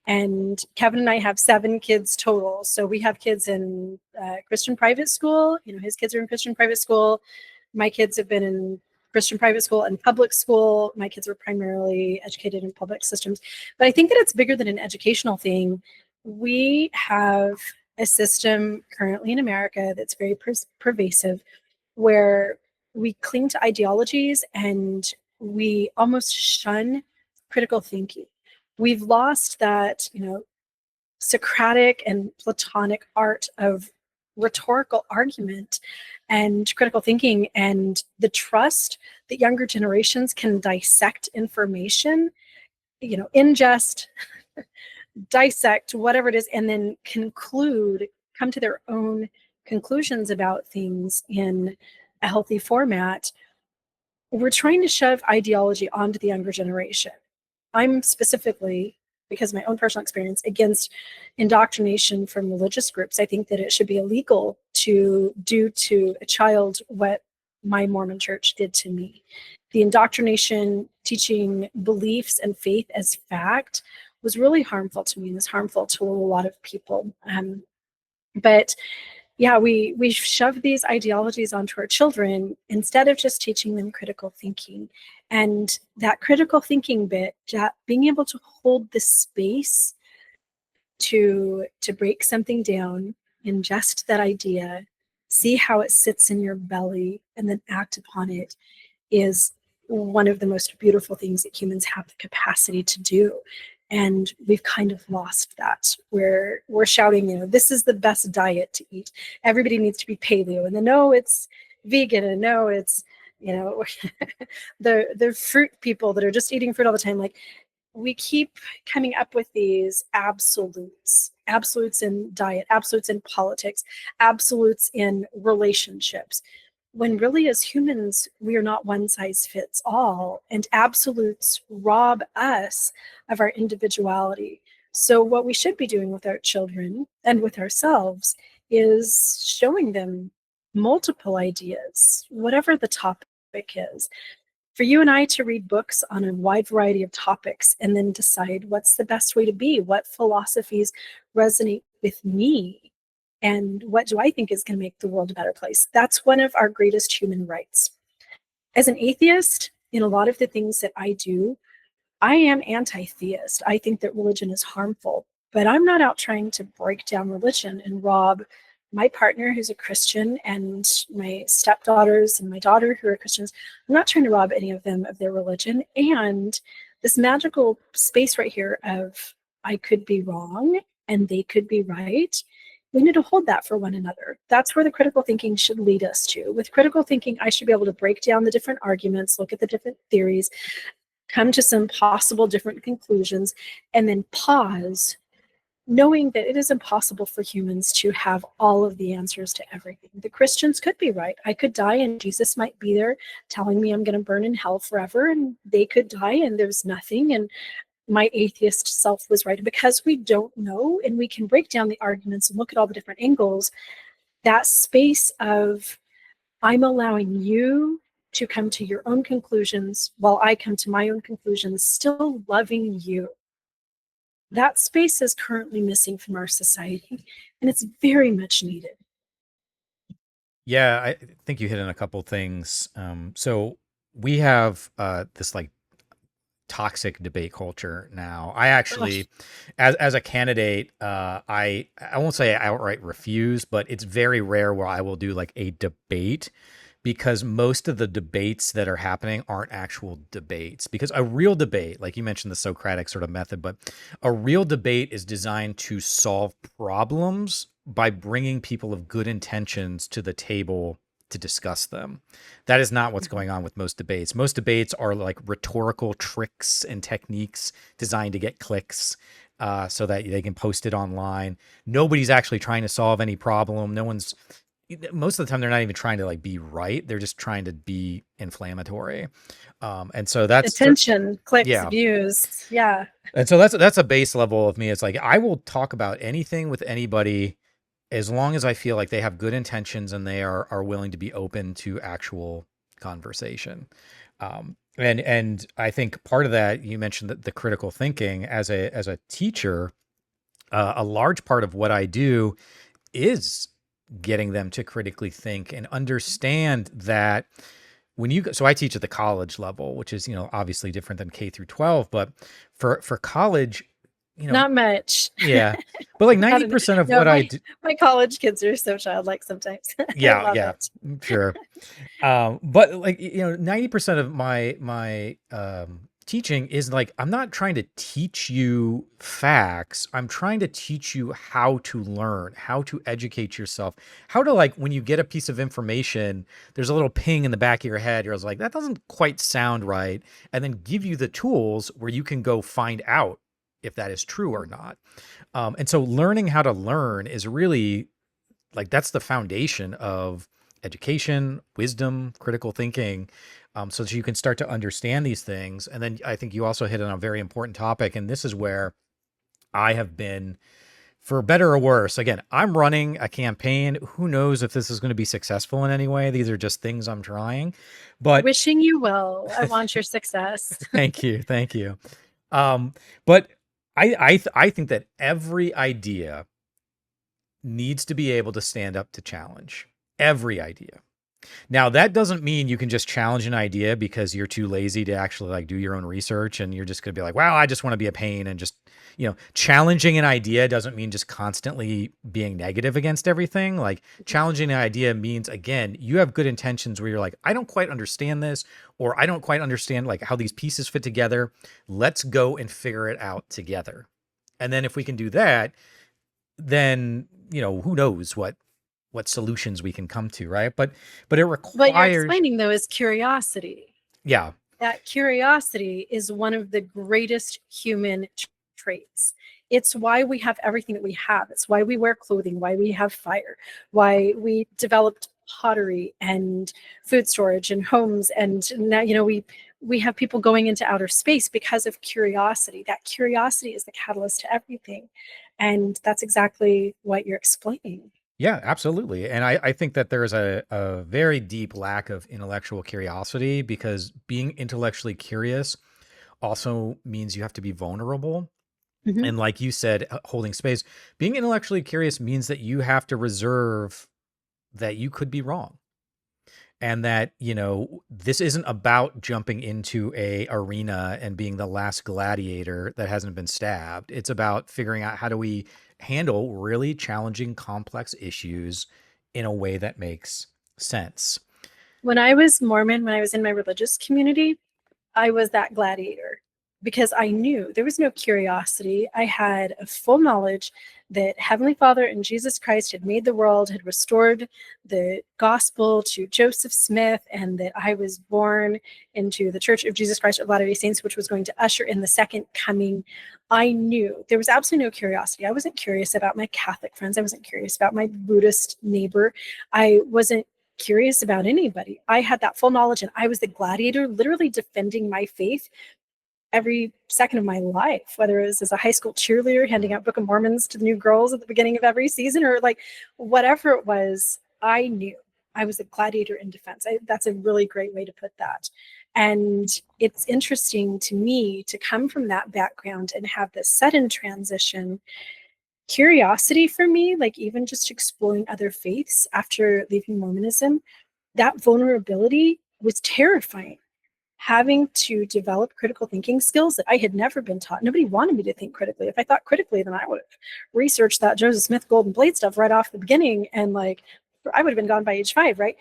And Kevin and I have 7 kids total. So we have kids in Christian private school. His kids are in Christian private school. My kids have been in Christian private school and public school. My kids were primarily educated in public systems. But I think that it's bigger than an educational thing. We have a system currently in America that's very pervasive, where we cling to ideologies and we almost shun critical thinking. We've lost that, Socratic and Platonic art of rhetorical argument and critical thinking, and the trust that younger generations can dissect information, ingest, dissect, whatever it is, and then come to their own conclusions about things in a healthy format. We're trying to shove ideology onto the younger generation. I'm specifically, because of my own personal experience, against indoctrination from religious groups. I think that it should be illegal to do to a child what my Mormon church did to me. The indoctrination teaching beliefs and faith as fact was really harmful to me and is harmful to a lot of people. But yeah, we shove these ideologies onto our children instead of just teaching them critical thinking. And that critical thinking bit, being able to hold the space to break something down, ingest that idea, see how it sits in your belly, and then act upon it, is one of the most beautiful things that humans have the capacity to do. And we've kind of lost that, where we're shouting, this is the best diet to eat. Everybody needs to be paleo. And then, no, it's vegan. And no, it's, the fruit people that are just eating fruit all the time. Like, we keep coming up with these absolutes in diet, absolutes in politics, absolutes in relationships, when really, as humans, we are not one size fits all, and absolutes rob us of our individuality. So what we should be doing with our children and with ourselves is showing them multiple ideas, whatever the topic is. For you and I to read books on a wide variety of topics and then decide what's the best way to be, what philosophies resonate with me, and what do I think is going to make the world a better place. That's one of our greatest human rights. As an atheist, in a lot of the things that I do, I am anti-theist. I think that religion is harmful, but I'm not out trying to break down religion and rob my partner, who's a Christian, and my stepdaughters and my daughter, who are Christians. I'm not trying to rob any of them of their religion. And this magical space right here of I could be wrong and they could be right. We need to hold that for one another. That's where the critical thinking should lead us to. With critical thinking, I should be able to break down the different arguments, look at the different theories, come to some possible different conclusions, and then pause, knowing that it is impossible for humans to have all of the answers to everything. The Christians could be right. I could die and Jesus might be there telling me I'm going to burn in hell forever, and they could die and there's nothing, and my atheist self was right. Because we don't know, and we can break down the arguments and look at all the different angles, that space of I'm allowing you to come to your own conclusions while I come to my own conclusions, still loving you. That space is currently missing from our society, and it's very much needed. Yeah, I think you hit on a couple things. So we have this like toxic debate culture now. I actually, as a candidate, I won't say I outright refuse, but it's very rare where I will do like a debate, because most of the debates that are happening aren't actual debates. Because a real debate, like you mentioned the Socratic sort of method, but a real debate is designed to solve problems by bringing people of good intentions to the table to discuss them. That is not what's going on with most debates. Most debates are like rhetorical tricks and techniques designed to get clicks, so that they can post it online. Nobody's actually trying to solve any problem. Most of the time they're not even trying to like be right. They're just trying to be inflammatory. And so attention, clicks, yeah. views. Yeah. And so that's a base level of me. It's like, I will talk about anything with anybody as long as I feel like they have good intentions and they are willing to be open to actual conversation. And I think part of that, you mentioned that the critical thinking as a teacher, a large part of what I do is getting them to critically think and understand that when you go, so I teach at the college level, which is, obviously different than K through 12, but for college, you know, Not much. yeah. But like Not en- 90% of no, what I my do, my college kids are so childlike sometimes. I yeah, love yeah, it. sure. But like, 90% of my teaching is like, I'm not trying to teach you facts. I'm trying to teach you how to learn, how to educate yourself, how to, like, when you get a piece of information, there's a little ping in the back of your head. You're like, that doesn't quite sound right. And then give you the tools where you can go find out if that is true or not. And so learning how to learn is really like, that's the foundation of education, wisdom, critical thinking, so that you can start to understand these things. And then I think you also hit on a very important topic, and this is where I have been, for better or worse. Again, I'm running a campaign. Who knows if this is going to be successful in any way? These are just things I'm trying. But Wishing you well. I want your success. thank you, thank you. But I think that every idea needs to be able to stand up to challenge. Every idea. Now, that doesn't mean you can just challenge an idea because you're too lazy to actually like do your own research and you're just going to be like, "Wow, I just want to be a pain," and just, challenging an idea doesn't mean just constantly being negative against everything. Like, challenging an idea means, again, you have good intentions where you're like, "I don't quite understand this," or "I don't quite understand like how these pieces fit together. Let's go and figure it out together." And then if we can do that, then, who knows what solutions we can come to, right? But it What you're requires, explaining though is curiosity. yeah, That curiosity is one of the greatest human traits. It's why we have everything that we have. It's why we wear clothing, why we have fire, why we developed pottery and food storage and homes. And now, we have people going into outer space because of curiosity. That curiosity is the catalyst to everything. And that's exactly what you're explaining. yeah, absolutely. And I think that there's a very deep lack of intellectual curiosity, because being intellectually curious also means you have to be vulnerable. Mhm. And like you said, holding space, being intellectually curious means that you have to reserve that you could be wrong. And that, this isn't about jumping into a arena and being the last gladiator that hasn't been stabbed. It's about figuring out, how do we handle really challenging, complex issues in a way that makes sense. When I was Mormon, when I was in my religious community, I was that gladiator because I knew there was no curiosity. I had a full knowledge that Heavenly Father and Jesus Christ had made the world, had restored the gospel to Joseph Smith, and that I was born into the Church of Jesus Christ of Latter-day Saints, which was going to usher in the second coming. I knew there was absolutely no curiosity. I wasn't curious about my Catholic friends. I wasn't curious about my Buddhist neighbor. I wasn't curious about anybody. I had that full knowledge and I was the gladiator literally defending my faith every second of my life, whether it was as a high school cheerleader handing out Book of Mormons to the new girls at the beginning of every season, or like whatever it was. I knew I was a gladiator in defense. That's a really great way to put that. And it's interesting to me to come from that background and have this sudden transition. Curiosity for me, like even just exploring other faiths after leaving Mormonism, that vulnerability was terrifying. Having to develop critical thinking skills that I had never been taught. Nobody wanted me to think critically. If I thought critically, then I would have researched that Joseph Smith Golden Blade stuff right off the beginning, and like I would have been gone by age 5, right?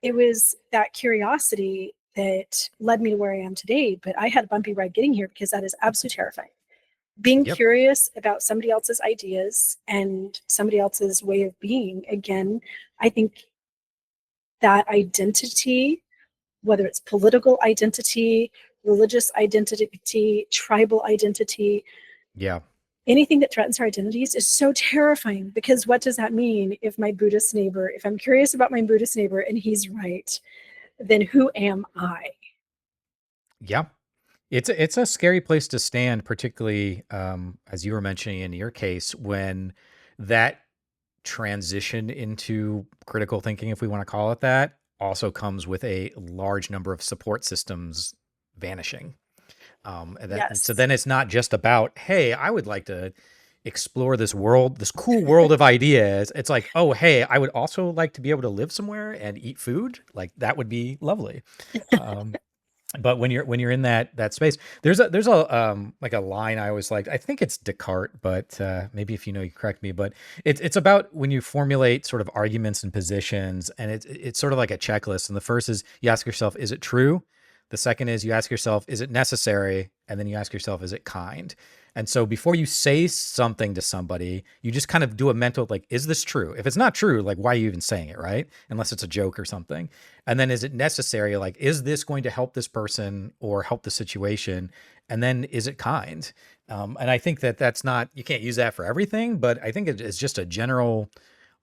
It was that curiosity that led me to where I am today. But I had a bumpy ride getting here because that is absolutely terrifying. Being Yep. curious about somebody else's ideas and somebody else's way of being, again, I think that identity, whether it's political identity, religious identity, tribal identity, Yeah. anything that threatens our identities is so terrifying, because what does that mean if my Buddhist neighbor, if I'm curious about my Buddhist neighbor and he's right, then who am I? Yeah. It's a scary place to stand, particularly, as you were mentioning in your case, when that transition into critical thinking, if we want to call it that, also comes with a large number of support systems vanishing. So Yes. then it's not just about, hey, I would like to explore this world, this cool world of ideas. It's like, oh, hey, I would also like to be able to live somewhere and eat food. Like that would be lovely. Um, but when you're in that space, there's a like a line I always liked. I think it's Descartes, but maybe if you know, you correct me. But it's about when you formulate sort of arguments and positions, and it's sort of like a checklist. And the first is you ask yourself, is it true? The second is you ask yourself, is it necessary? And then you ask yourself, is it kind? And so before you say something to somebody, you just kind of do a mental, like, is this true? If it's not true, like, why are you even saying it, right? Unless it's a joke or something. And then is it necessary? Like, is this going to help this person or help the situation? And then is it kind? And I think that's not, you can't use that for everything, but I think it's just a general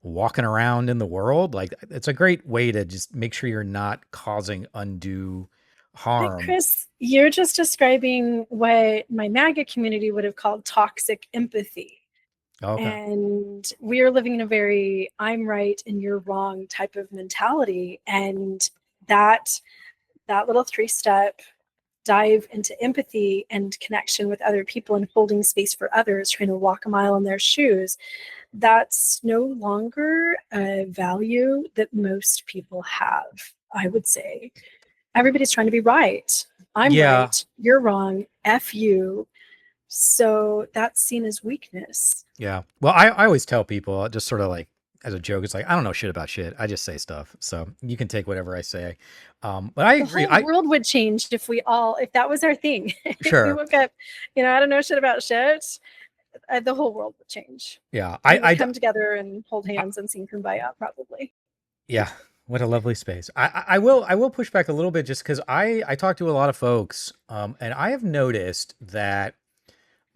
walking around in the world. Like, it's a great way to just make sure you're not causing undue But harm. Chris, you're just describing what my MAGA community would have called toxic empathy. Okay. And we are living in a very I'm right and you're wrong type of mentality. And that that little three-step dive into empathy and connection with other people and holding space for others, trying to walk a mile in their shoes, that's no longer a value that most people have, I would say. Everybody's trying to be right. I'm Yeah. right, you're wrong, F you. So that's seen as weakness. Yeah. Well, I always tell people just sort of like as a joke, it's like, I don't know shit about shit. I just say stuff. So you can take whatever I say. But I The agree. whole world would change if that was our thing. If we Sure. woke up, I don't know shit about shit, the whole world would change. Yeah. We would come together and hold I hands and sing Kumbaya, probably. yeah. What a lovely space. I will push back a little bit just because I talk to a lot of folks, and I have noticed that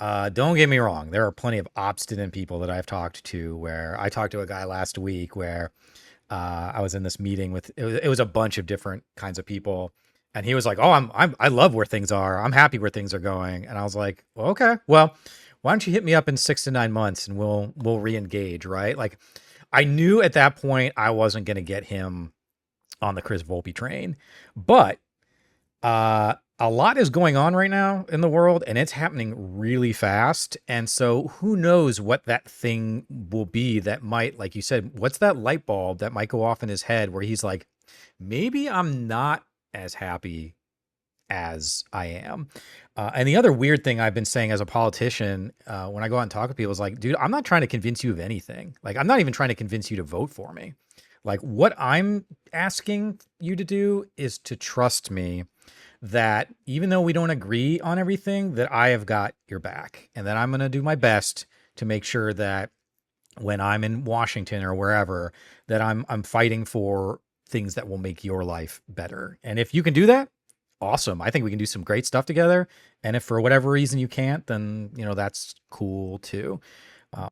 don't get me wrong, there are plenty of obstinate people that I've talked to. Where I talked to a guy last week where I was in this meeting with it was a bunch of different kinds of people, and he was like, "Oh, I love where things are. I'm happy where things are going." And I was like, well, "Okay, well, why don't you hit me up in 6 to 9 months and we'll re-engage, right?" Like I knew at that point I wasn't going to get him on the Chris Volpe train, but a lot is going on right now in the world and it's happening really fast. And so who knows what that thing will be that might, like you said, what's that light bulb that might go off in his head where he's like, maybe I'm not as happy as I am. And the other weird thing I've been saying as a politician, when I go out and talk to people is like, dude, I'm not trying to convince you of anything. Like, I'm not even trying to convince you to vote for me. Like, what I'm asking you to do is to trust me that even though we don't agree on everything, that I have got your back and that I'm going to do my best to make sure that when I'm in Washington or wherever, that I'm fighting for things that will make your life better. And if you can do that, awesome. I think we can do some great stuff together. And if for whatever reason you can't, then that's cool too.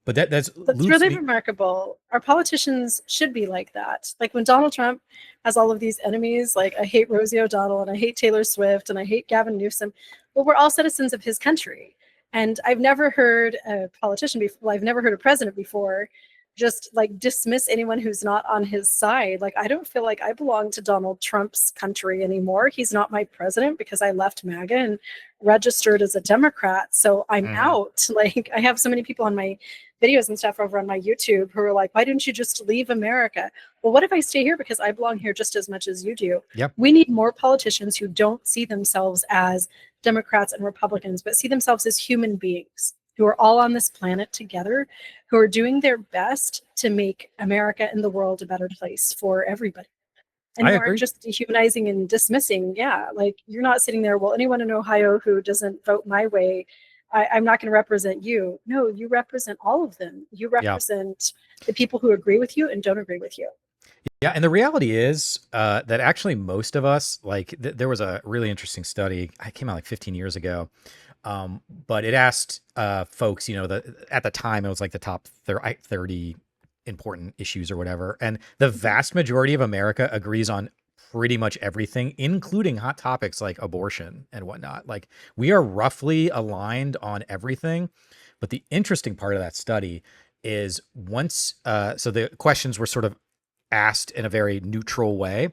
But that's That's loops really me. remarkable. Our politicians should be like that. Like when Donald Trump has all of these enemies, like I hate Rosie O'Donnell and I hate Taylor Swift and I hate Gavin Newsom. Well, we're all citizens of his country. And I've never heard a politician before, well, I've never heard a president before just like dismiss anyone who's not on his side. Like I don't feel like I belong to Donald Trump's country anymore. He's not my president because I left MAGA and registered as a Democrat. So I'm Mhm. out. Like I have so many people on my videos and stuff over on my YouTube who are like, why didn't you just leave America? Well, what if I stay here because I belong here just as much as you do? Yep. We need more politicians who don't see themselves as Democrats and Republicans, but see themselves as human beings who are all on this planet together, who are doing their best to make America and the world a better place for everybody. And I who aren't agree. just dehumanizing and dismissing. Yeah, like you're not sitting there, well, anyone in Ohio who doesn't vote my way, I'm not going to represent you. No, you represent all of them. You Yeah. represent the people who agree with you and don't agree with you. Yeah, and the reality is that actually most of us, like, there was a really interesting study. I came out like 15 years ago, but it asked folks, at the time it was like the top 30 important issues or whatever, and the vast majority of America agrees on pretty much everything, including hot topics like abortion and whatnot. Like, we are roughly aligned on everything. But the interesting part of that study is so the questions were sort of asked in a very neutral way.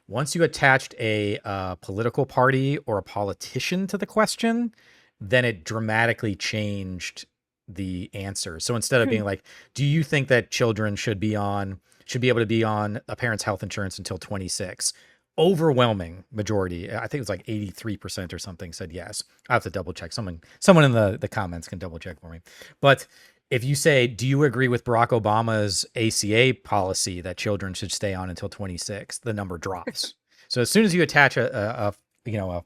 Once you attached a political party or a politician to the question, then it dramatically changed the answer. So instead of being like, do you think that children should be able to be on a parent's health insurance until 26? Overwhelming majority, I think it was like 83% or something, said yes. I have to double check. Someone in the comments can double check for me. But if you say, do you agree with Barack Obama's ACA policy that children should stay on until 26, the number drops. So as soon as you attach a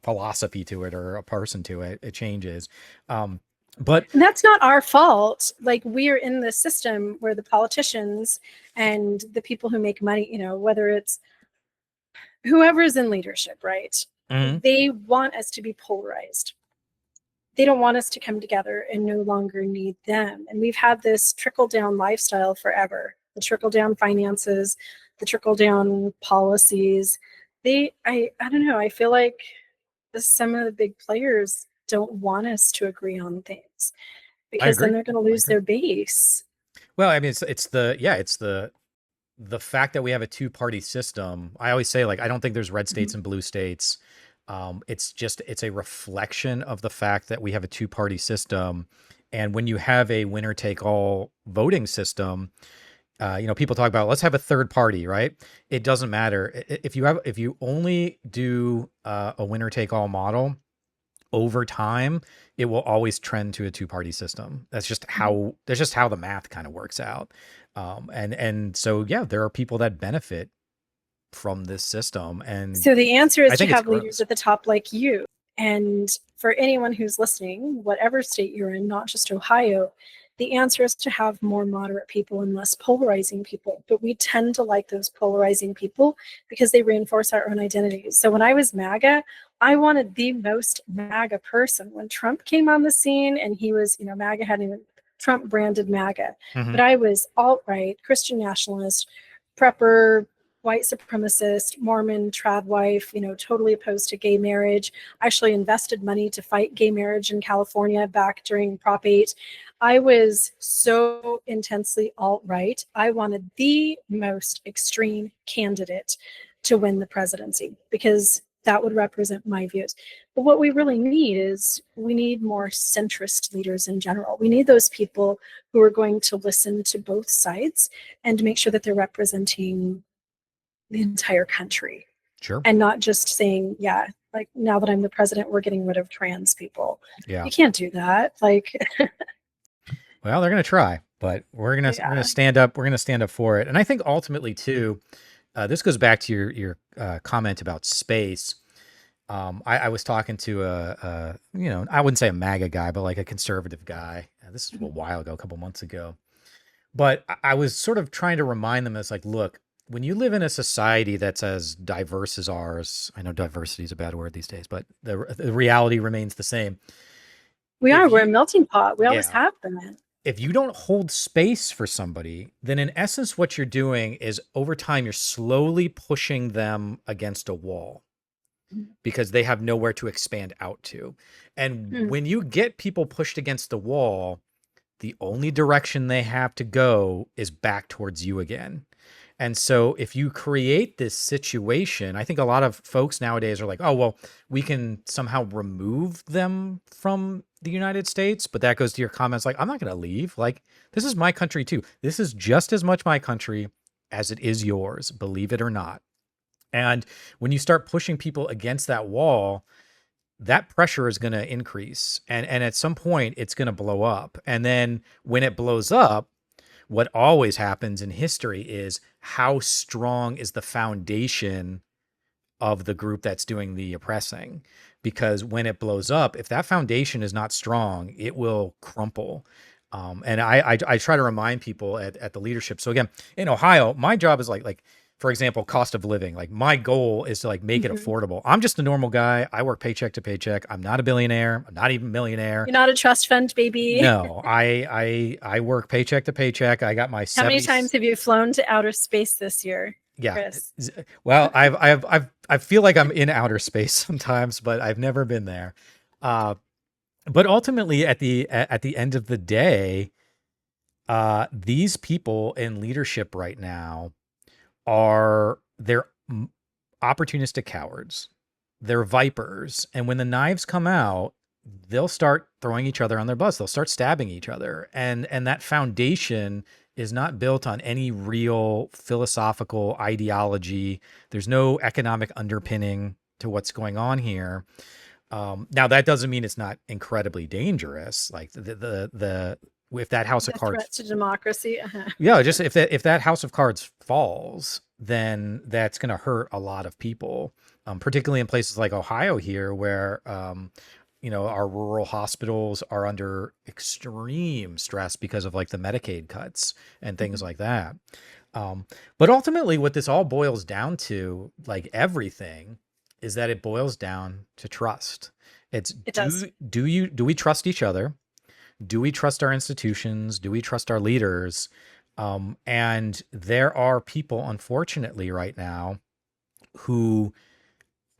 philosophy to it or a person to it, it changes. But And that's not our fault. Like, we're in this system where the politicians and the people who make money, whether it's whoever's in leadership, right? mhm, They want us to be polarized. They don't want us to come together and no longer need them. And we've had this trickle down lifestyle forever. The trickle down finances, the trickle down policies. I don't know. I feel like some of the big players don't want us to agree on things I because then agree. they're going to I lose agree. their base. Well, I mean, it's the fact that we have a two-party system. I always say, like, I don't think there's red Mhm. states and blue states. It's a reflection of the fact that we have a two-party system. And when you have a winner-take-all voting system, people talk about, let's have a third party, right? It doesn't matter if you only do a winner-take-all model. Over time, it will always trend to a two-party system. That's just how the math kind of works out. And so yeah, there are people that benefit from this system, and So the answer is I to think it's have leaders gross. at the top like you. And for anyone who's listening, whatever state you're in, not just Ohio, the answer is to have more moderate people and less polarizing people. But we tend to like those polarizing people because they reinforce our own identities. So when I was MAGA, I wanted the most MAGA person. When Trump came on the scene and he was, MAGA hadn't even Trump branded MAGA, Hmm. but I was alt-right, Christian nationalist, prepper, white supremacist, Mormon, trad wife, totally opposed to gay marriage. Actually invested money to fight gay marriage in California back during Prop 8. I was so intensely alt-right. I wanted the most extreme candidate to win the presidency because that would represent my views. But what we really need is we need more centrist leaders in general. We need those people who are going to listen to both sides and make sure that they're representing the entire country Sure. and not just saying, yeah, like, now that I'm the president, we're getting rid of trans people. Yeah. You can't do that. Like, Well, they're gonna try, but we're gonna yeah. stand up. We're gonna stand up for it. And I think ultimately too, this goes back to your comment about space. I was talking to I wouldn't say a MAGA guy, but like a conservative guy. This is a while ago, a couple months ago. But I was sort of trying to remind them, as like, look, when you live in a society that's as diverse as ours, I know diversity is a bad word these days, but the reality remains the same. We're a melting pot. We always Yeah, have been. if you don't hold space for somebody, then in essence, what you're doing is over time, you're slowly pushing them against a wall because they have nowhere to expand out to. And Hmm. when you get people pushed against the wall, the only direction they have to go is back towards you again. And so if you create this situation, I think a lot of folks nowadays are like, oh, well, we can somehow remove them from the United States. But that goes to your comments like, I'm not going to leave. Like, this is my country too. This is just as much my country as it is yours, believe it or not. And when you start pushing people against that wall, that pressure is going to increase. And at some point, it's going to blow up. And then when it blows up, what always happens in history is how strong is the foundation of the group that's doing the oppressing. Because when it blows up, if that foundation is not strong, it will crumple. And I try to remind people at the leadership. So again, in Ohio, my job is like for example, cost of living. Like my goal is to like make it Mhm. affordable. I'm just a normal guy. I work paycheck to paycheck. I'm not a billionaire. I'm not even a millionaire. You're not a trust fund baby. No, I work paycheck to paycheck. I got my How many 70. times have you flown to outer space this year, Yeah. Chris? Well, I feel like I'm in outer space sometimes, but I've never been there. Uh, but ultimately, at the end of the day, these people in leadership right now they're opportunistic cowards. They're vipers. And when the knives come out, they'll start throwing each other on their butts. They'll start stabbing each other. And that foundation is not built on any real philosophical ideology. There's no economic underpinning to what's going on here. Now that doesn't mean it's not incredibly dangerous. Like the if that house of The cards, threat to democracy. Uh-huh. yeah, just if that house of cards falls, then that's going to hurt a lot of people, particularly in places like Ohio here, where our rural hospitals are under extreme stress because of like the Medicaid cuts and things Mhm. like that. But ultimately, what this all boils down to, like everything, is that it boils down to trust. It's It does. do we trust each other? Do we trust our institutions? Do we trust our leaders? And there are people, unfortunately, right now who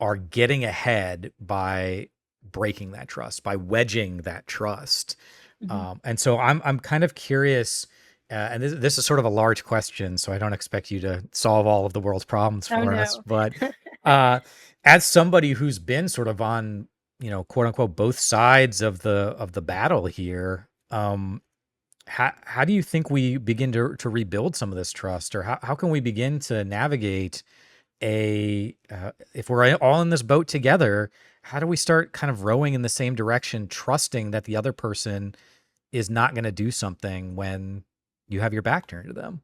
are getting ahead by breaking that trust, by wedging that trust. Mhm. And so I'm kind of curious, and this is sort of a large question, so I don't expect you to solve all of the world's problems Oh for us. no. But uh, as somebody who's been sort of on, quote unquote, both sides of the battle here, how do you think we begin to rebuild some of this trust, or how can we begin to navigate if we're all in this boat together, how do we start kind of rowing in the same direction, trusting that the other person is not going to do something when you have your back turned to them?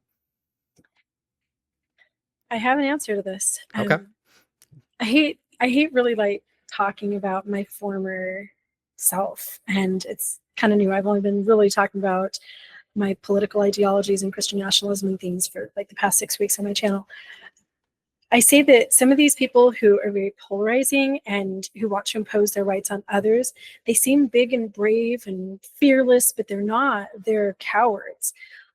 I have an answer to this. Okay. I hate really like talking about my former self, and it's kind of new. I've only been really talking about my political ideologies and Christian nationalism and things for like the past 6 weeks on my channel. I say that some of these people who are very polarizing and who want to impose their rights on others, they seem big and brave and fearless, but they're not. They're cowards.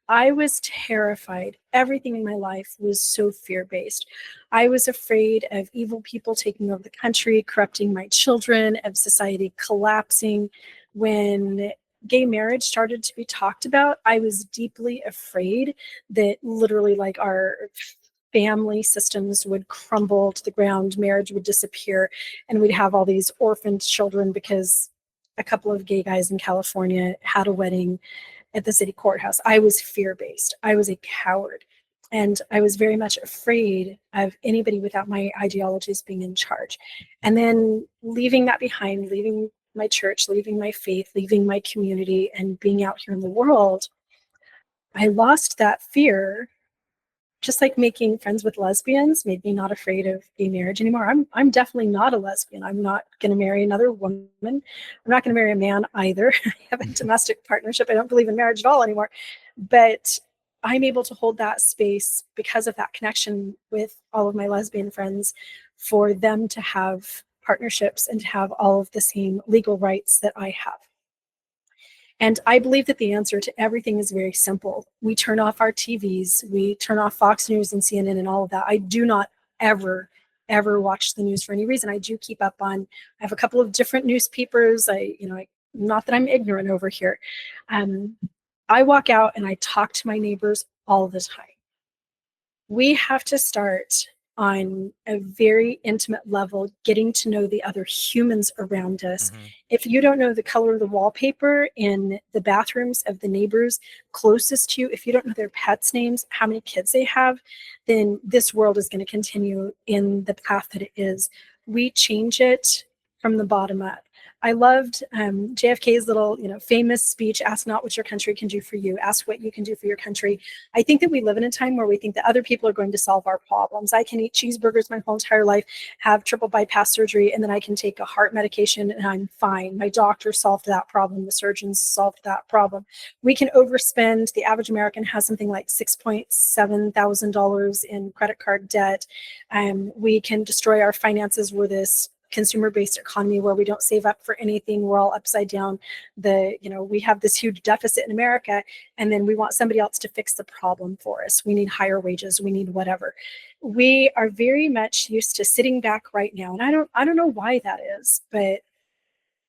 I was terrified. Everything in my life was so fear based. I was afraid of evil people taking over the country, corrupting my children, of society collapsing. When gay marriage started to be talked about, I was deeply afraid that literally, like, our family systems would crumble to the ground, marriage would disappear, and we'd have all these orphaned children because a couple of gay guys in California had a wedding at the city courthouse. I was fear based. I was a coward. And I was very much afraid of anybody without my ideologies being in charge. And then leaving that behind, leaving my church, leaving my faith, leaving my community, and being out here in the world, I lost that fear. Just like making friends with lesbians made me not afraid of gay marriage anymore. I'm definitely not a lesbian. I'm not going to marry another woman. I'm not going to marry a man either. I have a domestic partnership. I don't believe in marriage at all anymore. But I'm able to hold that space because of that connection with all of my lesbian friends, for them to have partnerships and to have all of the same legal rights that I have. And I believe that the answer to everything is very simple. We turn off our TVs, we turn off Fox News and CNN and all of that. I do not ever watch the news for any reason. I do keep up on, I have a couple of different newspapers. Not that I'm ignorant over here. Um, I walk out and I talk to my neighbors all the time. We have to start on a very intimate level, getting to know the other humans around us. Mm-hmm. If you don't know the color of the wallpaper in the bathrooms of the neighbors closest to you, if you don't know their pets' names, how many kids they have, then this world is going to continue in the path that it is. We change it from the bottom up. I loved JFK's little, famous speech, ask not what your country can do for you, ask what you can do for your country. I think that we live in a time where we think that other people are going to solve our problems. I can eat cheeseburgers my whole entire life, have triple bypass surgery, and then I can take a heart medication and I'm fine. My doctor solved that problem. The surgeons solved that problem. We can overspend. The average American has something like $6,700 in credit card debt. We can destroy our finances. We're this consumer-based economy where we don't save up for anything. We're all upside down. We have this huge deficit in America, and then we want somebody else to fix the problem for us. We need higher wages. We need whatever. We are very much used to sitting back right now, and I don't know why that is, but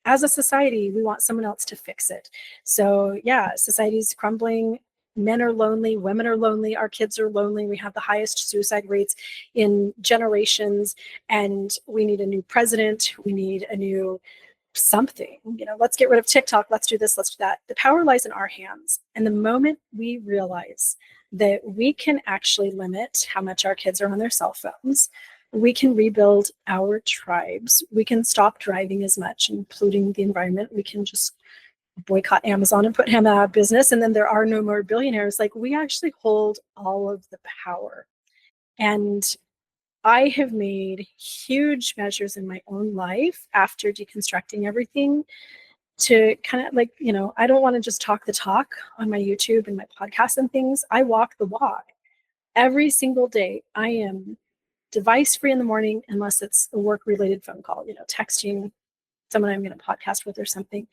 as a society, we want someone else to fix it. So yeah, society's crumbling. Men are lonely, women are lonely, our kids are lonely. We have the highest suicide rates in generations, and we need a new president. We need a new something. Let's get rid of TikTok. Let's do this. Let's do that. The power lies in our hands. And the moment we realize that we can actually limit how much our kids are on their cell phones, we can rebuild our tribes. We can stop driving as much, including the environment. We can just boycott Amazon and put him out of business. And then there are no more billionaires. Like, we actually hold all of the power. And I have made huge measures in my own life after deconstructing everything to kind of, like, I don't want to just talk the talk on my YouTube and my podcast and things. I walk the walk. Every single day, I am device free in the morning, unless it's a work related phone call, texting someone I'm going to podcast with or something.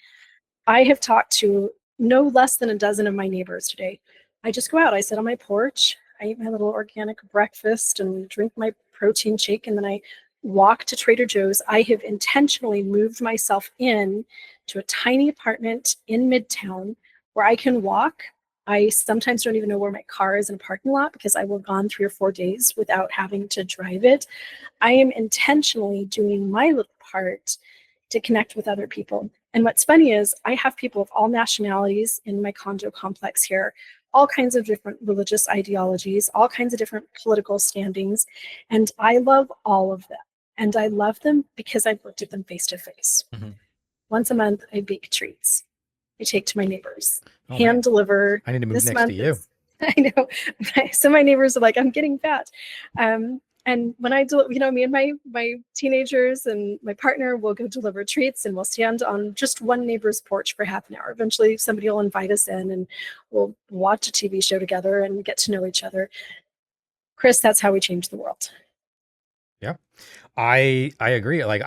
I have talked to no less than a dozen of my neighbors today. I just go out, I sit on my porch, I eat my little organic breakfast and drink my protein shake, and then I walk to Trader Joe's. I have intentionally moved myself in to a tiny apartment in Midtown where I can walk. I sometimes don't even know where my car is in a parking lot because I will have gone 3 or 4 days without having to drive it. I am intentionally doing my little part to connect with other people. And what's funny is I have people of all nationalities in my condo complex here, all kinds of different religious ideologies, all kinds of different political standings. And I love all of them. And I love them because I've looked at them face to face. Mhm. Once a month, I bake treats. I take to my neighbors, Oh, hand man. deliver. I need to move This next to month you. is, I know. So my neighbors are like, I'm getting fat. And when me and my teenagers and my partner will go deliver treats, and we'll stand on just one neighbor's porch for half an hour. Eventually, somebody will invite us in, and we'll watch a TV show together and get to know each other. Chris, that's how we change the world. Yeah. I agree. Like,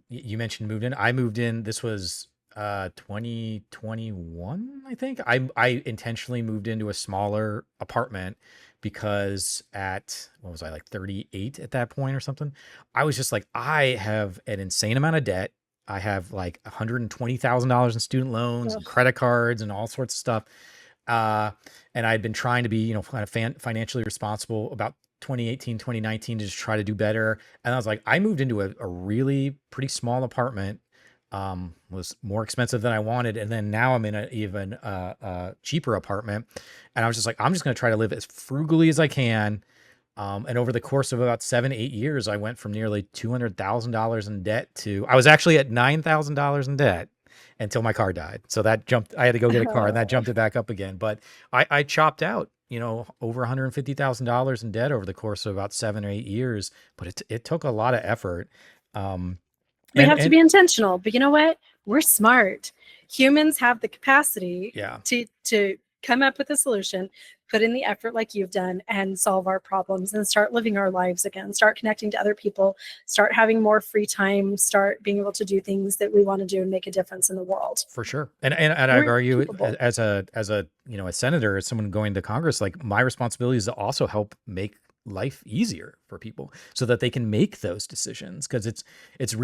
you mentioned moved in. I moved in, this was 2021, I think. I intentionally moved into a smaller apartment because at, what was I, like 38 at that point or something? I was just like, I have an insane amount of debt. I have like $120,000 in student loans and Ugh. credit cards and all sorts of stuff. Uh, and I'd been trying to be, kind of financially responsible about 2018, 2019 to just try to do better. And I was like, I moved into a really pretty small apartment, was more expensive than I wanted. And then now I'm in a even cheaper apartment. And I was just like, I'm just going to try to live as frugally as I can. And over the course of about 7, 8 years, I went from nearly $200,000 in debt to, I was actually at $9,000 in debt until my car died. So that jumped, I had to go get a car, and that jumped it back up again. But I chopped out, over $150,000 in debt over the course of about 7 or 8 years. But it took a lot of effort. We And, have to and be intentional, but you know what? We're smart. Humans have the capacity yeah, to come up with a solution, put in the effort like you've done, and solve our problems and start living our lives again, start connecting to other people, start having more free time, start being able to do things that we want to do and make a difference in the world. for sure. And I'd We're argue, capable. as a a senator, as someone going to Congress, like, my responsibility is to also help make life easier for people so that they can make those decisions. Because it is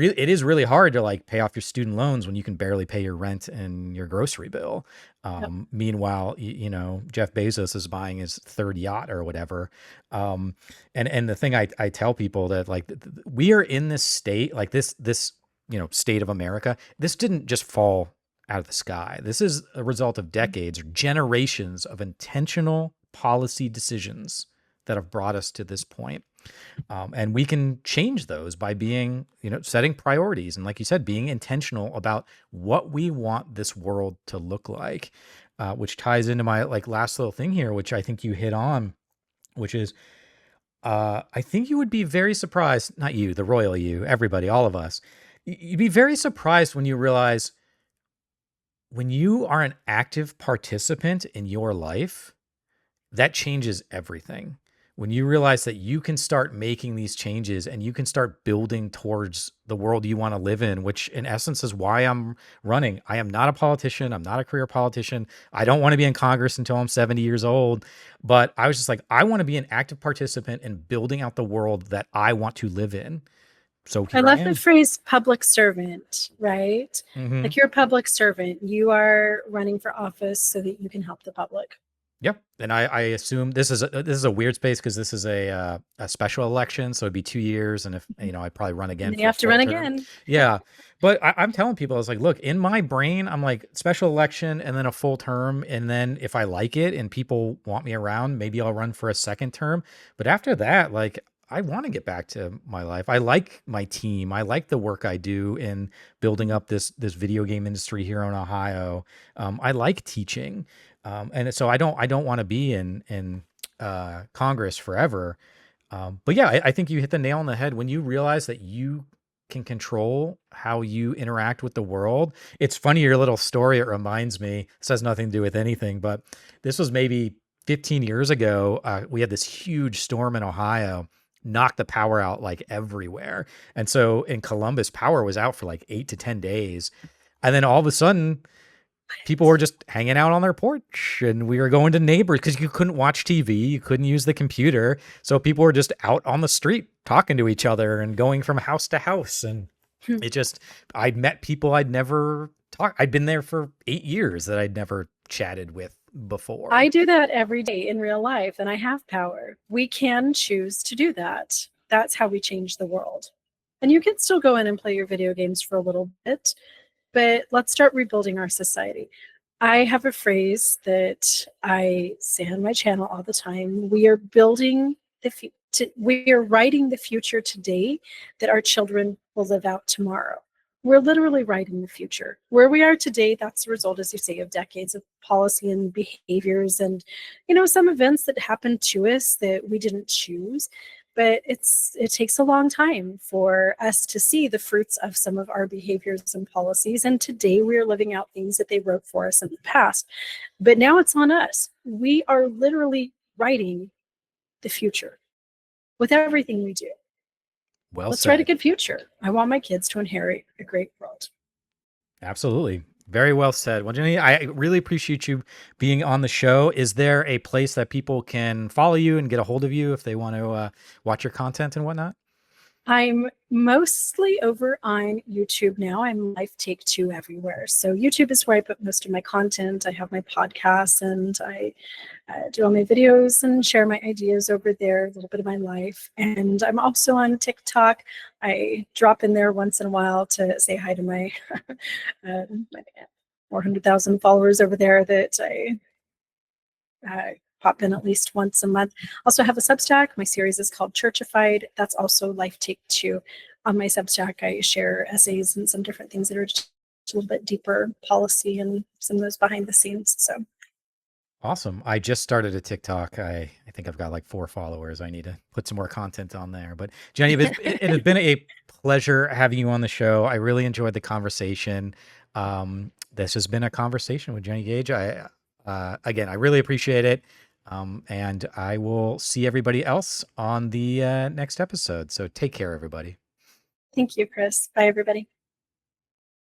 really hard to, like, pay off your student loans when you can barely pay your rent and your grocery bill. Yep. Meanwhile, Jeff Bezos is buying his third yacht or whatever. And the thing I tell people, that, like, we are in this state, like this state of America. This didn't just fall out of the sky. This is a result of decades or generations of intentional policy decisions that have brought us to this point. And we can change those by being, setting priorities. And, like you said, being intentional about what we want this world to look like, which ties into my, like, last little thing here, which I think you hit on, which is, I think you would be very surprised, not you, the royal you, everybody, all of us, you'd be very surprised when you realize, when you are an active participant in your life, that changes everything. When you realize that you can start making these changes and you can start building towards the world you want to live in, which in essence is why I'm running. I am not a politician. I'm not a career politician. I don't want to be in Congress until I'm 70 years old. But I was just like, I want to be an active participant in building out the world that I want to live in. So I here I love the am. phrase public servant, right? Mm-hmm. Like, you're a public servant. You are running for office so that you can help the public. Yep. And I assume this is a weird space because this is a special election, so it'd be 2 years, and if I'd probably run And again then you for a have to full run term. again. Yeah, but I'm telling people, I was like, look, in my brain, I'm like special election and then a full term, and then if I like it and people want me around, maybe I'll run for a second term. But after that, like, I want to get back to my life. I like my team. I like the work I do in building up this video game industry here in Ohio. I like teaching. And so I don't want to be in Congress forever. But yeah, I think you hit the nail on the head when you realize that you can control how you interact with the world. It's funny, your little story. It reminds me. This has nothing to do with anything, but this was maybe 15 years ago. We had this huge storm in Ohio, knocked the power out like everywhere, and so in Columbus, power was out for like 8 to 10 days, and then all of a sudden people were just hanging out on their porch, and we were going to neighbors because you couldn't watch TV, you couldn't use the computer. So people were just out on the street talking to each other and going from house to house. And it just, I'd met people I'd never talked. I'd been there for 8 years that I'd never chatted with I before. do that every day in real life, and I have power. We can choose to do that. That's how we change the world. And you can still go in and play your video games for a little bit, but let's start rebuilding our society. I have a phrase that I say on my channel all the time. We are building we are writing the future today that our children will live out tomorrow. We're literally writing the future. Where we are today, that's the result, as you say, of decades of policy and behaviors and, some events that happened to us that we didn't choose. But it takes a long time for us to see the fruits of some of our behaviors and policies. And today we are living out things that they wrote for us in the past. But now it's on us. We are literally writing the future with everything we do. Well Let's write a said. good future. I want my kids to inherit a great world. Absolutely. Very well said. Well, Jenny, I really appreciate you being on the show. Is there a place that people can follow you and get a hold of you if they want to watch your content and whatnot? I'm mostly over on YouTube now. I'm Life Take Two everywhere. So YouTube is where I put most of my content. I have my podcasts, and I do all my videos and share my ideas over there, a little bit of my life. And I'm also on TikTok. I drop in there once in a while to say hi to my, my 400,000 followers over there that I pop in at least once a month. Also have a Substack. My series is called Churchified. That's also Life Take Two. On my Substack, I share essays and some different things that are just a little bit deeper policy and some of those behind the scenes. So Awesome. I just started a TikTok. I think I've got like 4 followers. I need to put some more content on there. But Jenny, it has been a pleasure having you on the show. I really enjoyed the conversation. This has been a conversation with Jennie Gage. Again, I really appreciate it. And I will see everybody else on the next episode. So take care, everybody. thank you, Chris. Bye, everybody.